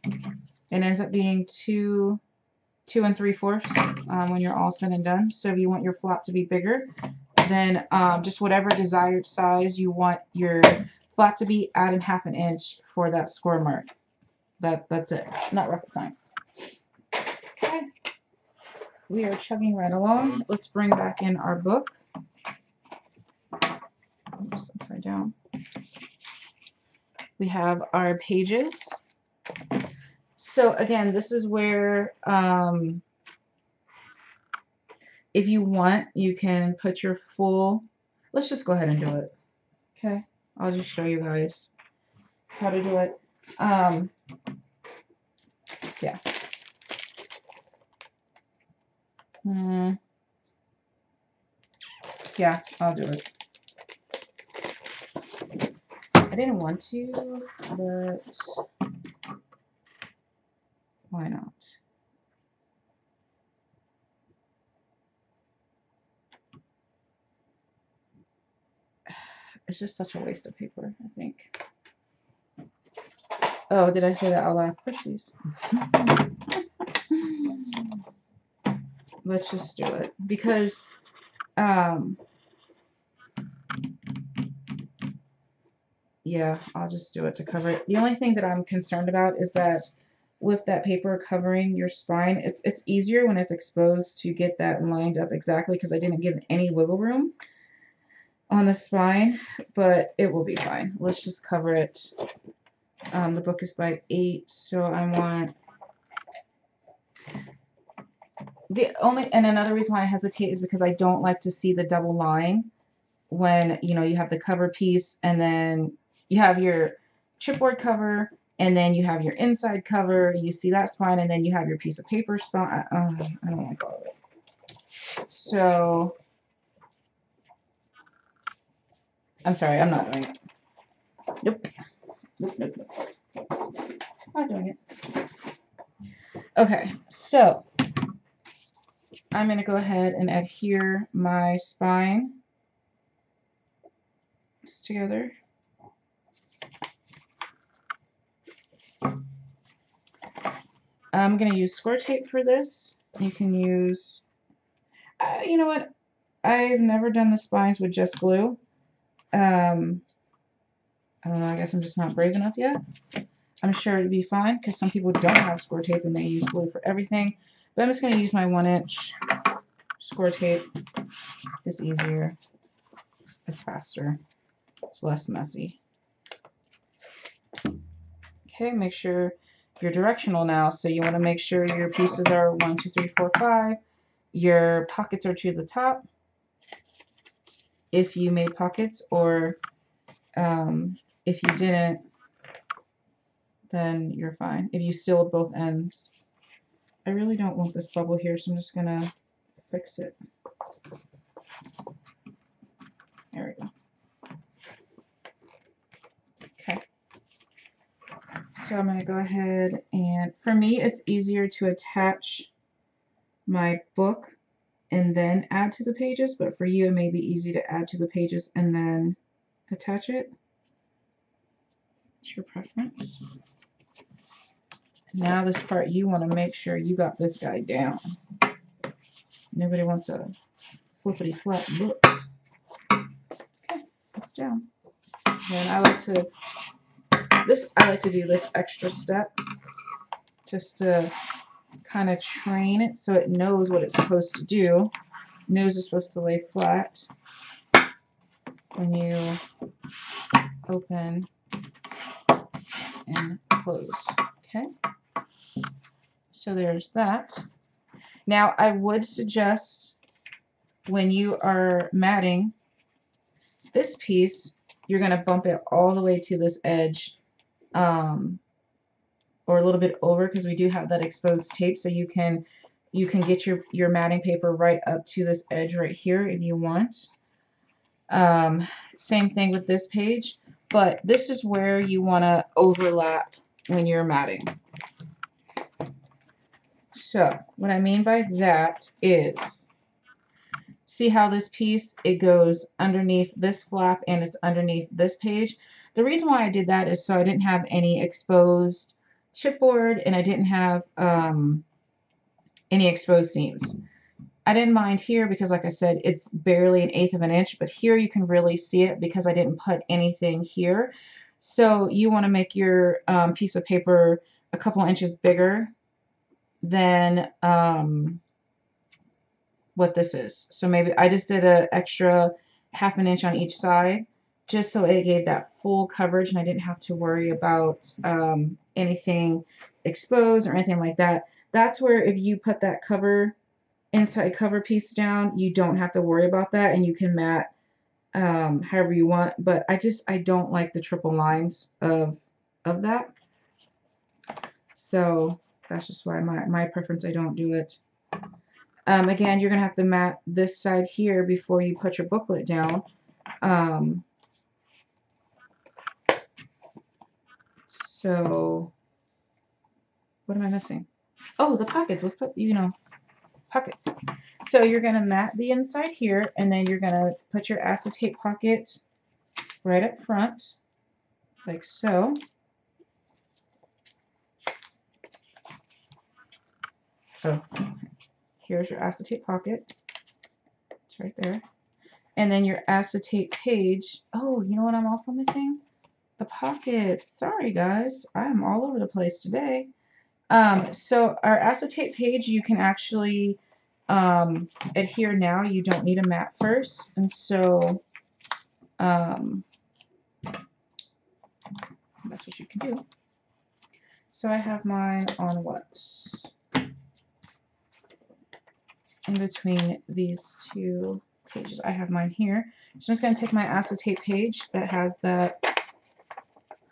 It ends up being 2 3/4 when you're all said and done. So if you want your flap to be bigger, then just whatever desired size you want your flap to be, add in 1/2 inch for that score mark. That's it. Not rocket science. Okay. We are chugging right along. Let's bring back in our book. Oops, upside down. We have our pages. So again, this is where if you want, you can put your full, let's just go ahead and do it. Okay, I'll just show you guys how to do it. Yeah. Yeah, I'll do it. I didn't want to, but why not? It's just such a waste of paper, I think. Oh, did I say that out loud? Oopsies. Let's just do it because yeah, I'll just do it to cover it. The only thing that I'm concerned about is that with that paper covering your spine, it's easier when it's exposed to get that lined up exactly, because I didn't give any wiggle room on the spine, but it will be fine. Let's just cover it. The book is by 8, so I want and another reason why I hesitate is because I don't like to see the double line when, you know, you have the cover piece and then you have your chipboard cover and then you have your inside cover, you see that spine, and then you have your piece of paper spine. I don't like all of it. So I'm sorry, I'm not doing it. Nope. Nope, nope, nope. Not doing it. Okay, so I'm going to go ahead and adhere my spine together. I'm going to use score tape for this. You can use, you know what, I've never done the spines with just glue. I don't know, I guess I'm just not brave enough yet. I'm sure it'd be fine because some people don't have score tape and they use glue for everything. But I'm just going to use my 1-inch score tape. It's easier. It's faster. It's less messy. Okay, make sure you're directional now. So you want to make sure your pieces are 1, 2, 3, 4, 5. Your pockets are to the top, if you made pockets, or if you didn't, then you're fine. If you sealed both ends. I really don't want this bubble here, so I'm just going to fix it. There we go. Okay. So I'm going to go ahead and, for me, it's easier to attach my book and then add to the pages, but for you, it may be easy to add to the pages and then attach it. It's your preference. Now this part, you want to make sure you got this guy down. Nobody wants a flippity flap book. Okay, it's down. And I like to do this extra step just to kind of train it so it knows what it's supposed to do. Nose is supposed to lay flat when you open and close. Okay, so there's that. Now I would suggest when you are matting this piece, you're going to bump it all the way to this edge, or a little bit over, because we do have that exposed tape, so you can get your matting paper right up to this edge right here if you want. Same thing with this page, but this is where you want to overlap when you're matting. So what I mean by that is, see how this piece, it goes underneath this flap and it's underneath this page. The reason why I did that is so I didn't have any exposed chipboard and I didn't have any exposed seams. I didn't mind here because, like I said, it's barely 1/8 of an inch, but here you can really see it because I didn't put anything here. So you want to make your piece of paper a couple inches bigger than what this is. So maybe I just did an extra 1/2 inch on each side, just so it gave that full coverage and I didn't have to worry about anything exposed or anything like that. That's where if you put that inside cover piece down, you don't have to worry about that and you can mat however you want. But I don't like the triple lines of that. So that's just why my preference, I don't do it. Again, you're going to have to mat this side here before you put your booklet down. So what am I missing? Oh, the pockets. Let's put, pockets. So you're going to mat the inside here, and then you're going to put your acetate pocket right up front, like so. Oh, here's your acetate pocket. It's right there. And then your acetate page. Oh, you know what I'm also missing? The pocket. Sorry, guys. I'm all over the place today. So our acetate page, you can actually adhere now. You don't need a mat first. And so that's what you can do. So I have mine on what? In between these two pages. I have mine here. So I'm just going to take my acetate page that has that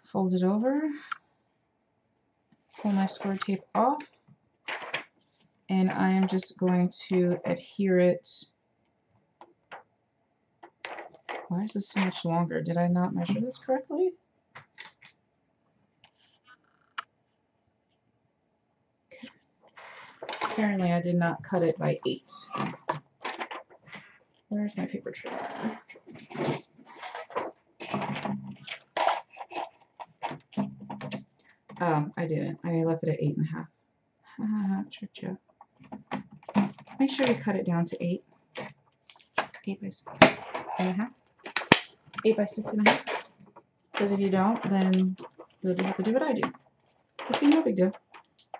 folded over, pull my score tape off, and I am just going to adhere it. Why is this so much longer? Did I not measure this correctly? Okay. Apparently I did not cut it by 8. Where's my paper trimmer? Oh, I didn't. I left it at 8.5. Haha, tricked you. Make sure you cut it down to 8. 8 by 6.5. 8 by 6.5. Because if you don't, then you'll have to do what I do. But see, no big deal.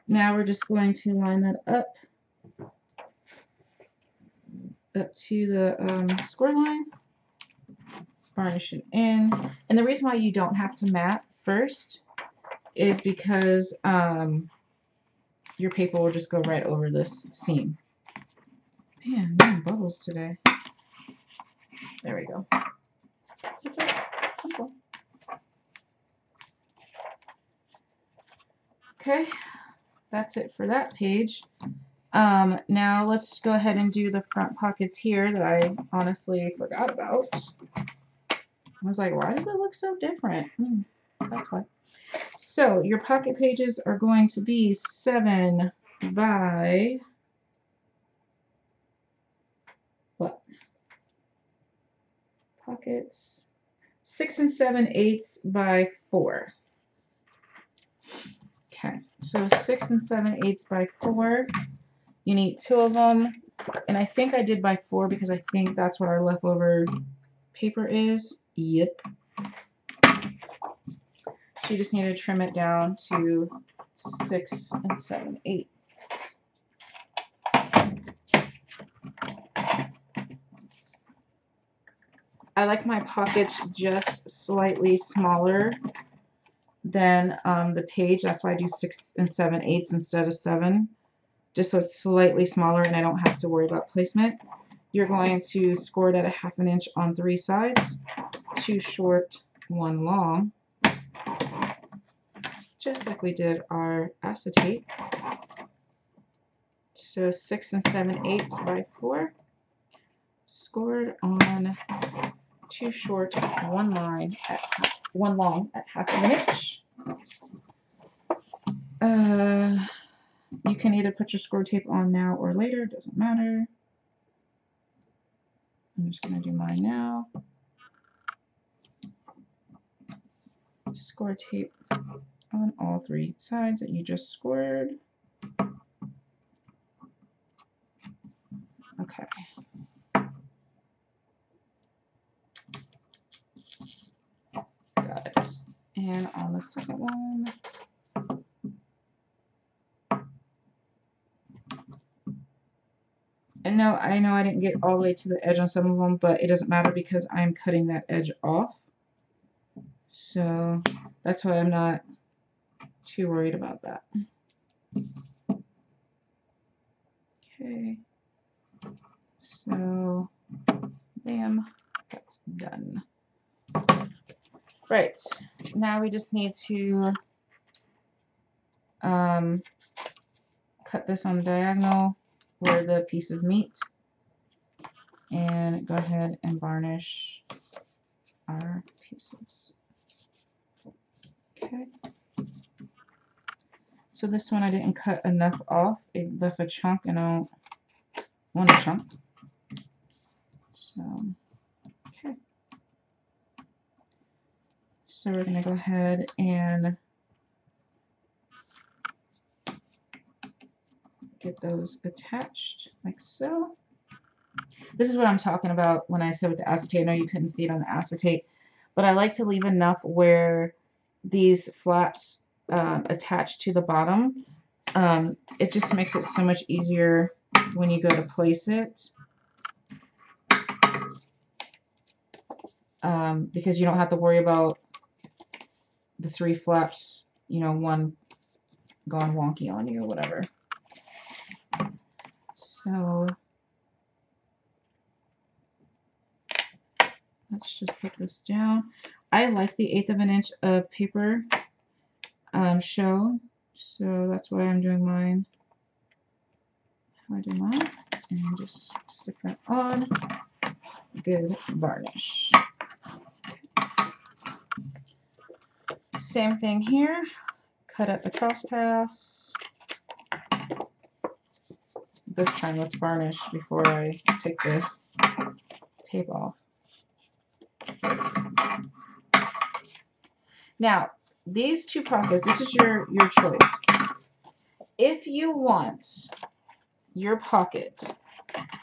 Now we're just going to line that up to the square line, varnish it in. And the reason why you don't have to mat first is because your paper will just go right over this seam. Man, no bubbles today. There we go. That's it. Simple. Okay, that's it for that page. Now let's go ahead and do the front pockets here that I honestly forgot about. I was like, why does it look so different? That's why. So your pocket pages are going to be 7 by what? Pockets 6 7/8 by 4. Okay, so 6 7/8 by 4. You need 2 of them, and I think I did by 4 because I think that's what our leftover paper is. Yep. So you just need to trim it down to 6 7/8. I like my pockets just slightly smaller then the page. That's why I do 6 7/8 instead of 7, just so it's slightly smaller and I don't have to worry about placement. You're going to score it at 1/2 inch on 3 sides, 2 short, 1 long, just like we did our acetate. So 6 7/8 by 4, scored on 2 short, 1 long at 1/2 inch. You can either put your score tape on now or later, doesn't matter. I'm just going to do mine now. Score tape on all 3 sides that you just scored. Okay. Got it. And on the second one, and no, I know I didn't get all the way to the edge on some of them, but it doesn't matter because I'm cutting that edge off. So that's why I'm not too worried about that. Okay. So, bam, that's done. Right, now we just need to cut this on the diagonal where the pieces meet, and go ahead and varnish our pieces. Okay. So this one I didn't cut enough off. It left a chunk, and I don't want a chunk. So, okay. So we're going to go ahead and get those attached like so. This is what I'm talking about when I said with the acetate. I know you couldn't see it on the acetate, but I like to leave enough where these flaps attach to the bottom. It just makes it so much easier when you go to place it, because you don't have to worry about the 3 flaps, you know, one going wonky on you or whatever. So let's just put this down. I like the 1/8 of an inch of paper show, so that's why I'm doing mine. How I do mine, and just stick that on. Good varnish. Same thing here. Cut up the cross pass. This time let's varnish before I take the tape off. Now, these 2 pockets, this is your choice. If you want your pocket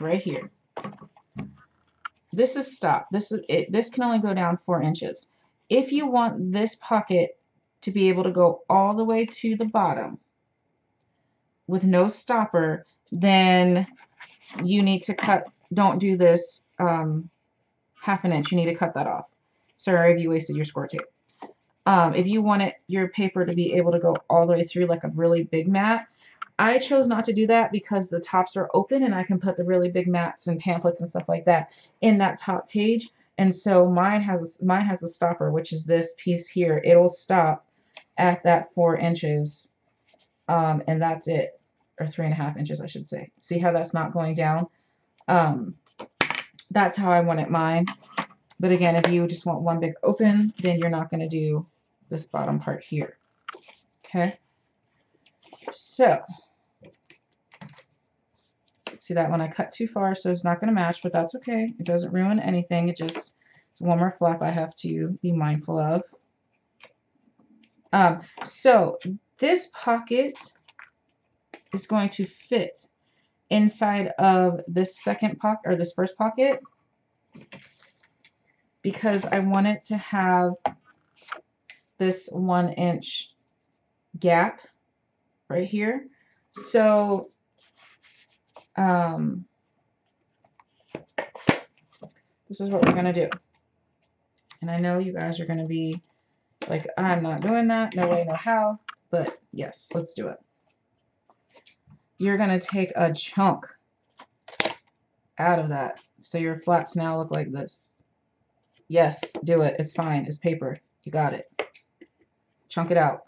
right here, this is stop. This is it. This can only go down 4 inches. If you want this pocket to be able to go all the way to the bottom with no stopper, then you need to cut, don't do this 1/2 inch. You need to cut that off. Sorry if you wasted your score tape. If you want your paper to be able to go all the way through like a really big mat, I chose not to do that because the tops are open and I can put the really big mats and pamphlets and stuff like that in that top page. And so mine has a stopper, which is this piece here. It'll stop at that 4 inches, and that's it, or 3.5 inches, I should say. See how that's not going down? That's how I wanted mine. But again, if you just want one big open, then you're not going to do this bottom part here. Okay. So, see that one I cut too far, so it's not going to match, but that's okay. It doesn't ruin anything. It's one more flap I have to be mindful of. So this pocket is going to fit inside of this second pocket, or this first pocket, because I want it to have this 1 inch gap right here. So this is what we're going to do. And I know you guys are going to be Like, I'm not doing that. No way, no how. But yes, let's do it. You're going to take a chunk out of that. So your flats now look like this. Yes, do it. It's fine. It's paper. You got it. Chunk it out.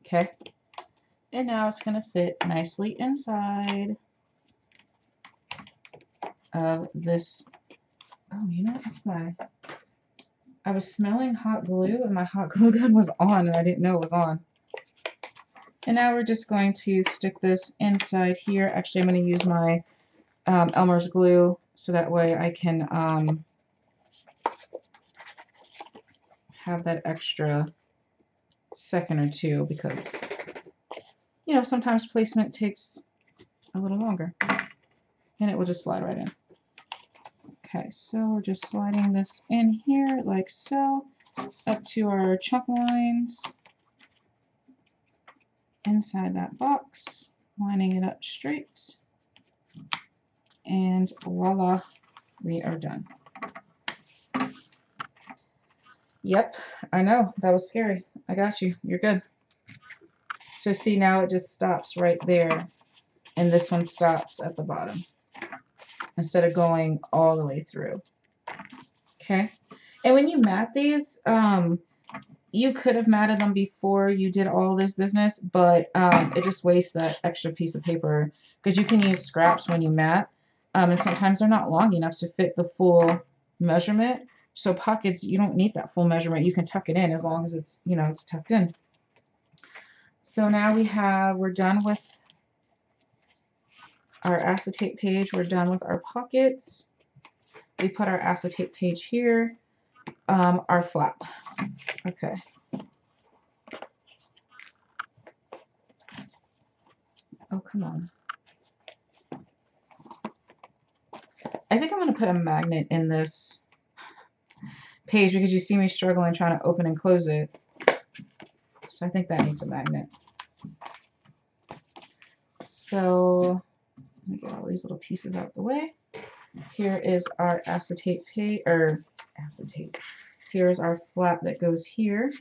Okay. And now it's going to fit nicely inside of this. Oh, you know what? I was smelling hot glue and my hot glue gun was on and I didn't know it was on. And now we're just going to stick this inside here. Actually, I'm going to use my Elmer's glue so that way I can have that extra second or two, because, you know, sometimes placement takes a little longer and it will just slide right in. Okay, so we're just sliding this in here like so, up to our chunk lines, inside that box, lining it up straight, and voila, we are done. Yep, I know, that was scary. I got you, you're good. So see, now it just stops right there, and this one stops at the bottom, instead of going all the way through. Okay, and when you mat these, you could have matted them before you did all this business, but it just wastes that extra piece of paper, because you can use scraps when you mat, and sometimes they're not long enough to fit the full measurement. So pockets, you don't need that full measurement. You can tuck it in as long as it's, you know, it's tucked in. So now we're done with our acetate page. We're done with our pockets. We put our acetate page here. Our flap. Okay. Oh, come on. I think I'm going to put a magnet in this page because you see me struggling trying to open and close it. So I think that needs a magnet. So let me get all these little pieces out of the way. Here is our acetate page, or acetate. Here's our flap that goes here.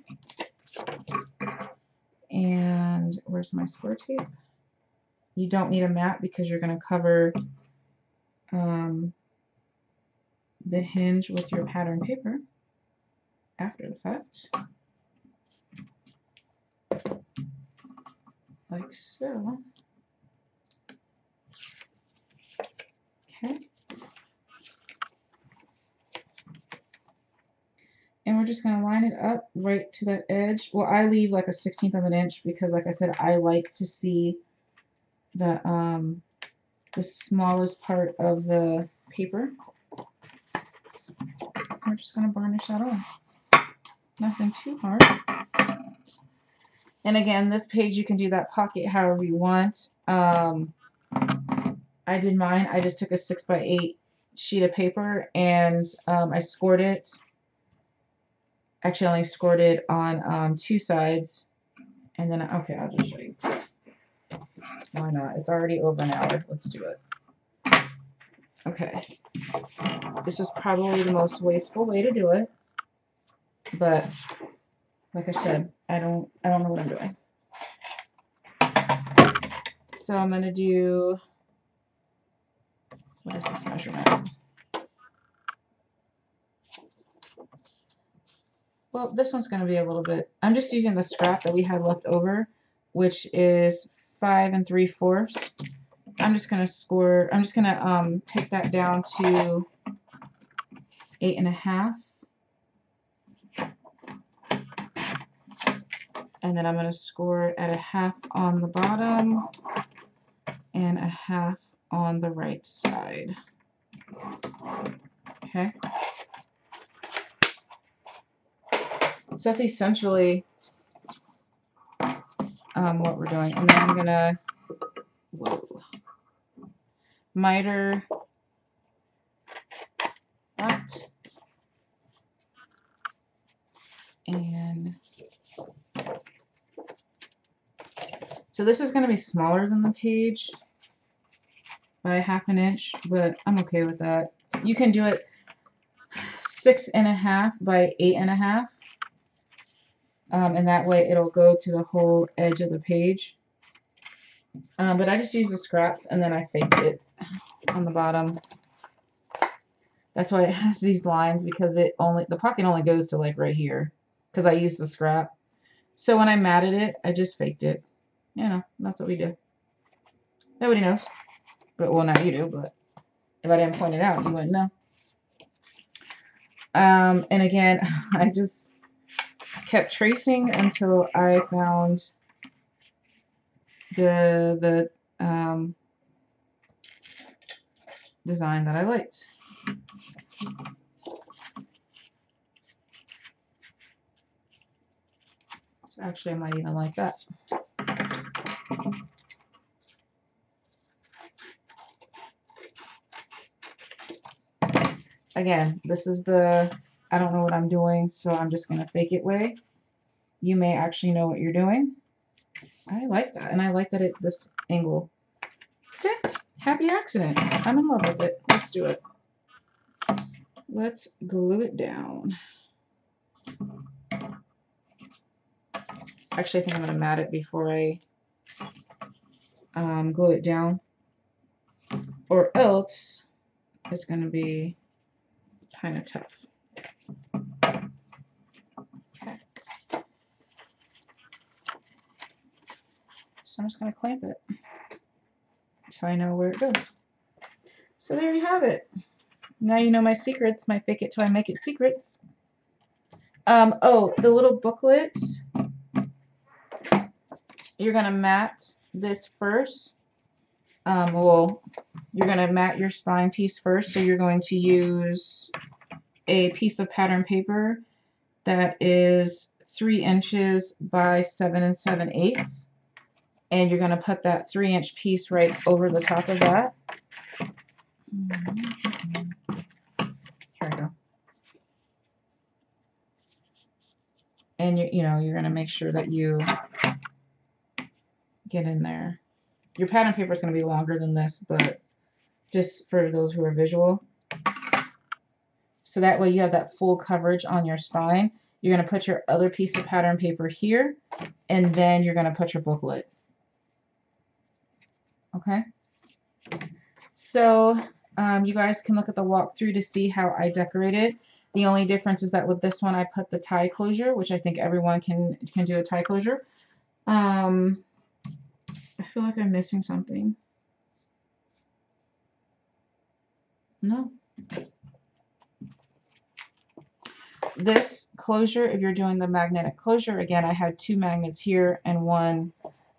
And where's my square tape? You don't need a mat because you're going to cover the hinge with your pattern paper after the fact. Like so. Okay. And we're just going to line it up right to that edge. Well, I leave like a 1/16 of an inch because, like I said, I like to see the smallest part of the paper. We're just going to varnish that on. Nothing too hard. And again, this page, you can do that pocket however you want. I did mine. I just took a 6x8 sheet of paper and I scored it. Actually, I only scored it on 2 sides. And then, okay, I'll just show you. Why not? It's already over an hour. Let's do it. Okay. This is probably the most wasteful way to do it. But like I said, I don't know what I'm doing. So I'm going to do, what is this measurement? Well, this one's going to be a little bit, I'm just using the scrap that we had left over, which is 5 3/4. I'm just going to take that down to 8 1/2. And then I'm going to score at 1/2 on the bottom and 1/2 on the right side. Okay. So that's essentially what we're doing. And then I'm going to miter that. And so this is going to be smaller than the page by 1/2 inch, but I'm okay with that. You can do it 6.5 by 8.5. And that way it'll go to the whole edge of the page. But I just used the scraps and then I faked it on the bottom. That's why it has these lines, because the pocket only goes to like right here because I used the scrap. So when I matted it, I just faked it. You know, that's what we do. Nobody knows. But, well, now you do, but if I didn't point it out, you wouldn't know. And again, I just kept tracing until I found the design that I liked. So actually, I might even like that. Again, this is the I don't know what I'm doing, so I'm just going to fake it way. You may actually know what you're doing. I like that, and I like that this angle. Okay, happy accident. I'm in love with it. Let's do it. Let's glue it down. Actually, I think I'm going to mat it before I glue it down, or else it's going to be kind of tough. Okay. So I'm just going to clamp it so I know where it goes. So there you have it. Now you know my secrets, my fake it till I make it secrets. Oh, the little booklet, you're going to mat this first. Well, you're going to mat your spine piece first, so you're going to use a piece of pattern paper that is 3 inches by 7 7/8, and you're going to put that 3-inch piece right over the top of that. There we go. And you're going to make sure that you get in there. Your pattern paper is going to be longer than this, but just for those who are visual. So that way you have that full coverage on your spine. You're going to put your other piece of pattern paper here, and then you're going to put your booklet. Okay? So you guys can look at the walkthrough to see how I decorated. The only difference is that with this one I put the tie closure, which I think everyone can do a tie closure. I feel like I'm missing something. No. This closure, if you're doing the magnetic closure, again, I had 2 magnets here and 1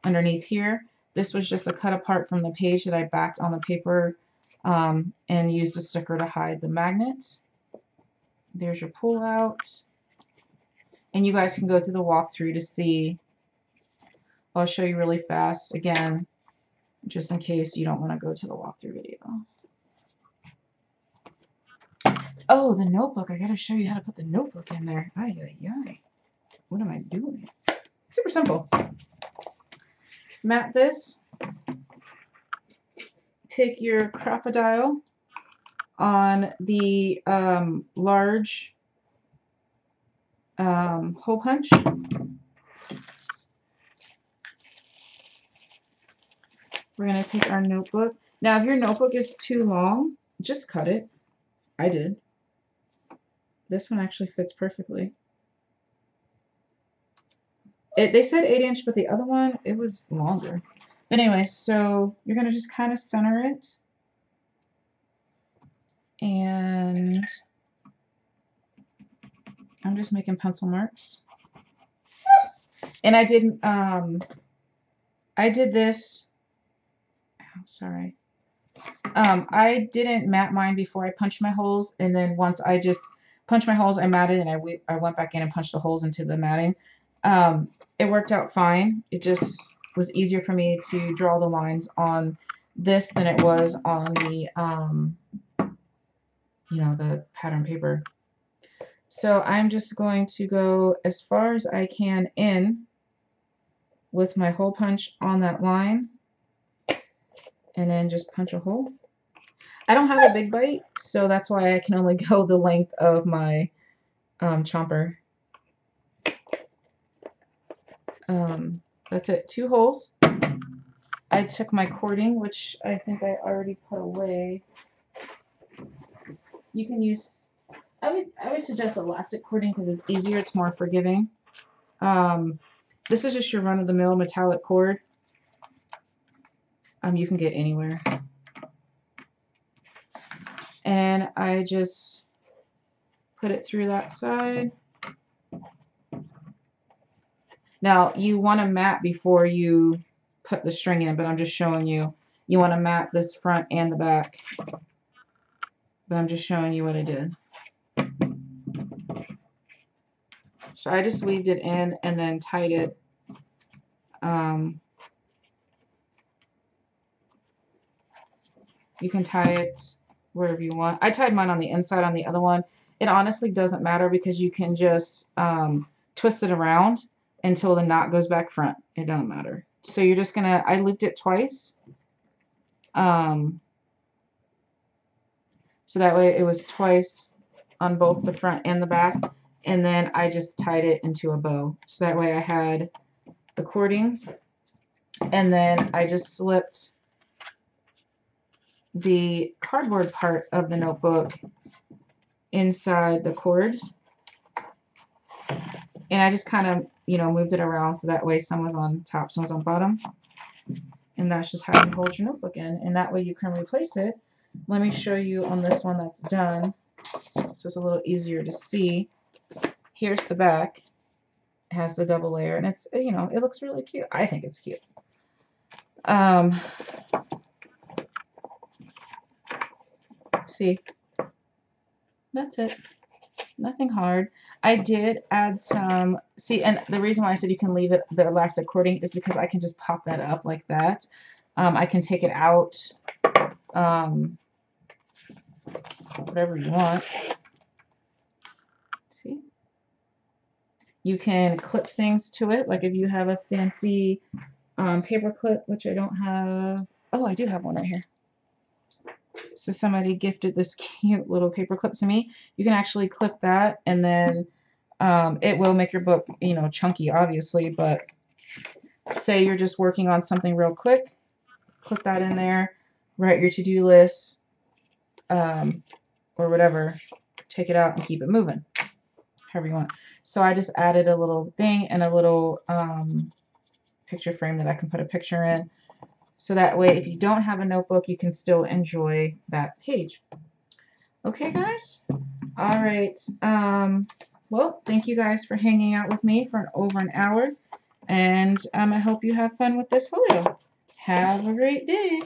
underneath here. This was just a cut apart from the page that I backed on the paper and used a sticker to hide the magnets. There's your pull out. And you guys can go through the walkthrough to see. I'll show you really fast again, just in case you don't want to go to the walkthrough video. Oh, the notebook. I got to show you how to put the notebook in there. Ay, ay, ay. What am I doing? Super simple. Mat this. Take your crocodile on the large hole punch. We're going to take our notebook. Now, if your notebook is too long, just cut it. I did. This one actually fits perfectly. They said 8-inch, but the other one, it was longer. But anyway, so you're going to just kind of center it. And I'm just making pencil marks. And I did this. Oh, sorry. I didn't mat mine before I punched my holes, and then once I just punched my holes, I matted, and I went back in and punched the holes into the matting. It worked out fine. It just was easier for me to draw the lines on this than it was on the the pattern paper. So I'm just going to go as far as I can in with my hole punch on that line, and then just punch a hole. I don't have a big bite, so that's why I can only go the length of my chomper. That's it, 2 holes. I took my cording, which I think I already put away. You can use, I would suggest elastic cording because it's easier, it's more forgiving. This is just your run-of-the-mill metallic cord. You can get anywhere. And I just put it through that side. Now, you want to mat before you put the string in, but I'm just showing you. You want to mat this front and the back. But I'm just showing you what I did. So I just weaved it in and then tied it. You can tie it wherever you want. I tied mine on the inside on the other one. It honestly doesn't matter because you can just twist it around until the knot goes back front. It doesn't matter. So you're just gonna, I looped it twice. So that way it was twice on both the front and the back. And then I just tied it into a bow. So that way I had the cording. And then I just slipped the cardboard part of the notebook inside the cord. And I just kind of, you know, moved it around so that way some was on top, some was on bottom. And that's just how you hold your notebook in. And that way you can replace it. Let me show you on this one that's done. So it's a little easier to see. Here's the back. It has the double layer. And it's, you know, it looks really cute. I think it's cute. See, that's it. Nothing hard. I did add some, see, and the reason why I said you can leave it, the elastic cording, is because I can just pop that up like that. I can take it out, whatever you want. See? You can clip things to it, like if you have a fancy paper clip, which I don't have. Oh, I do have one right here. So somebody gifted this cute little paper clip to me. You can actually clip that, and then it will make your book, you know, chunky, obviously, but say you're just working on something real quick, clip that in there, write your to-do list, or whatever, take it out and keep it moving, however you want. So I just added a little thing and a little picture frame that I can put a picture in. So that way, if you don't have a notebook, you can still enjoy that page. Okay, guys? All right. Well, thank you guys for hanging out with me for over an hour. And I hope you have fun with this folio. Have a great day.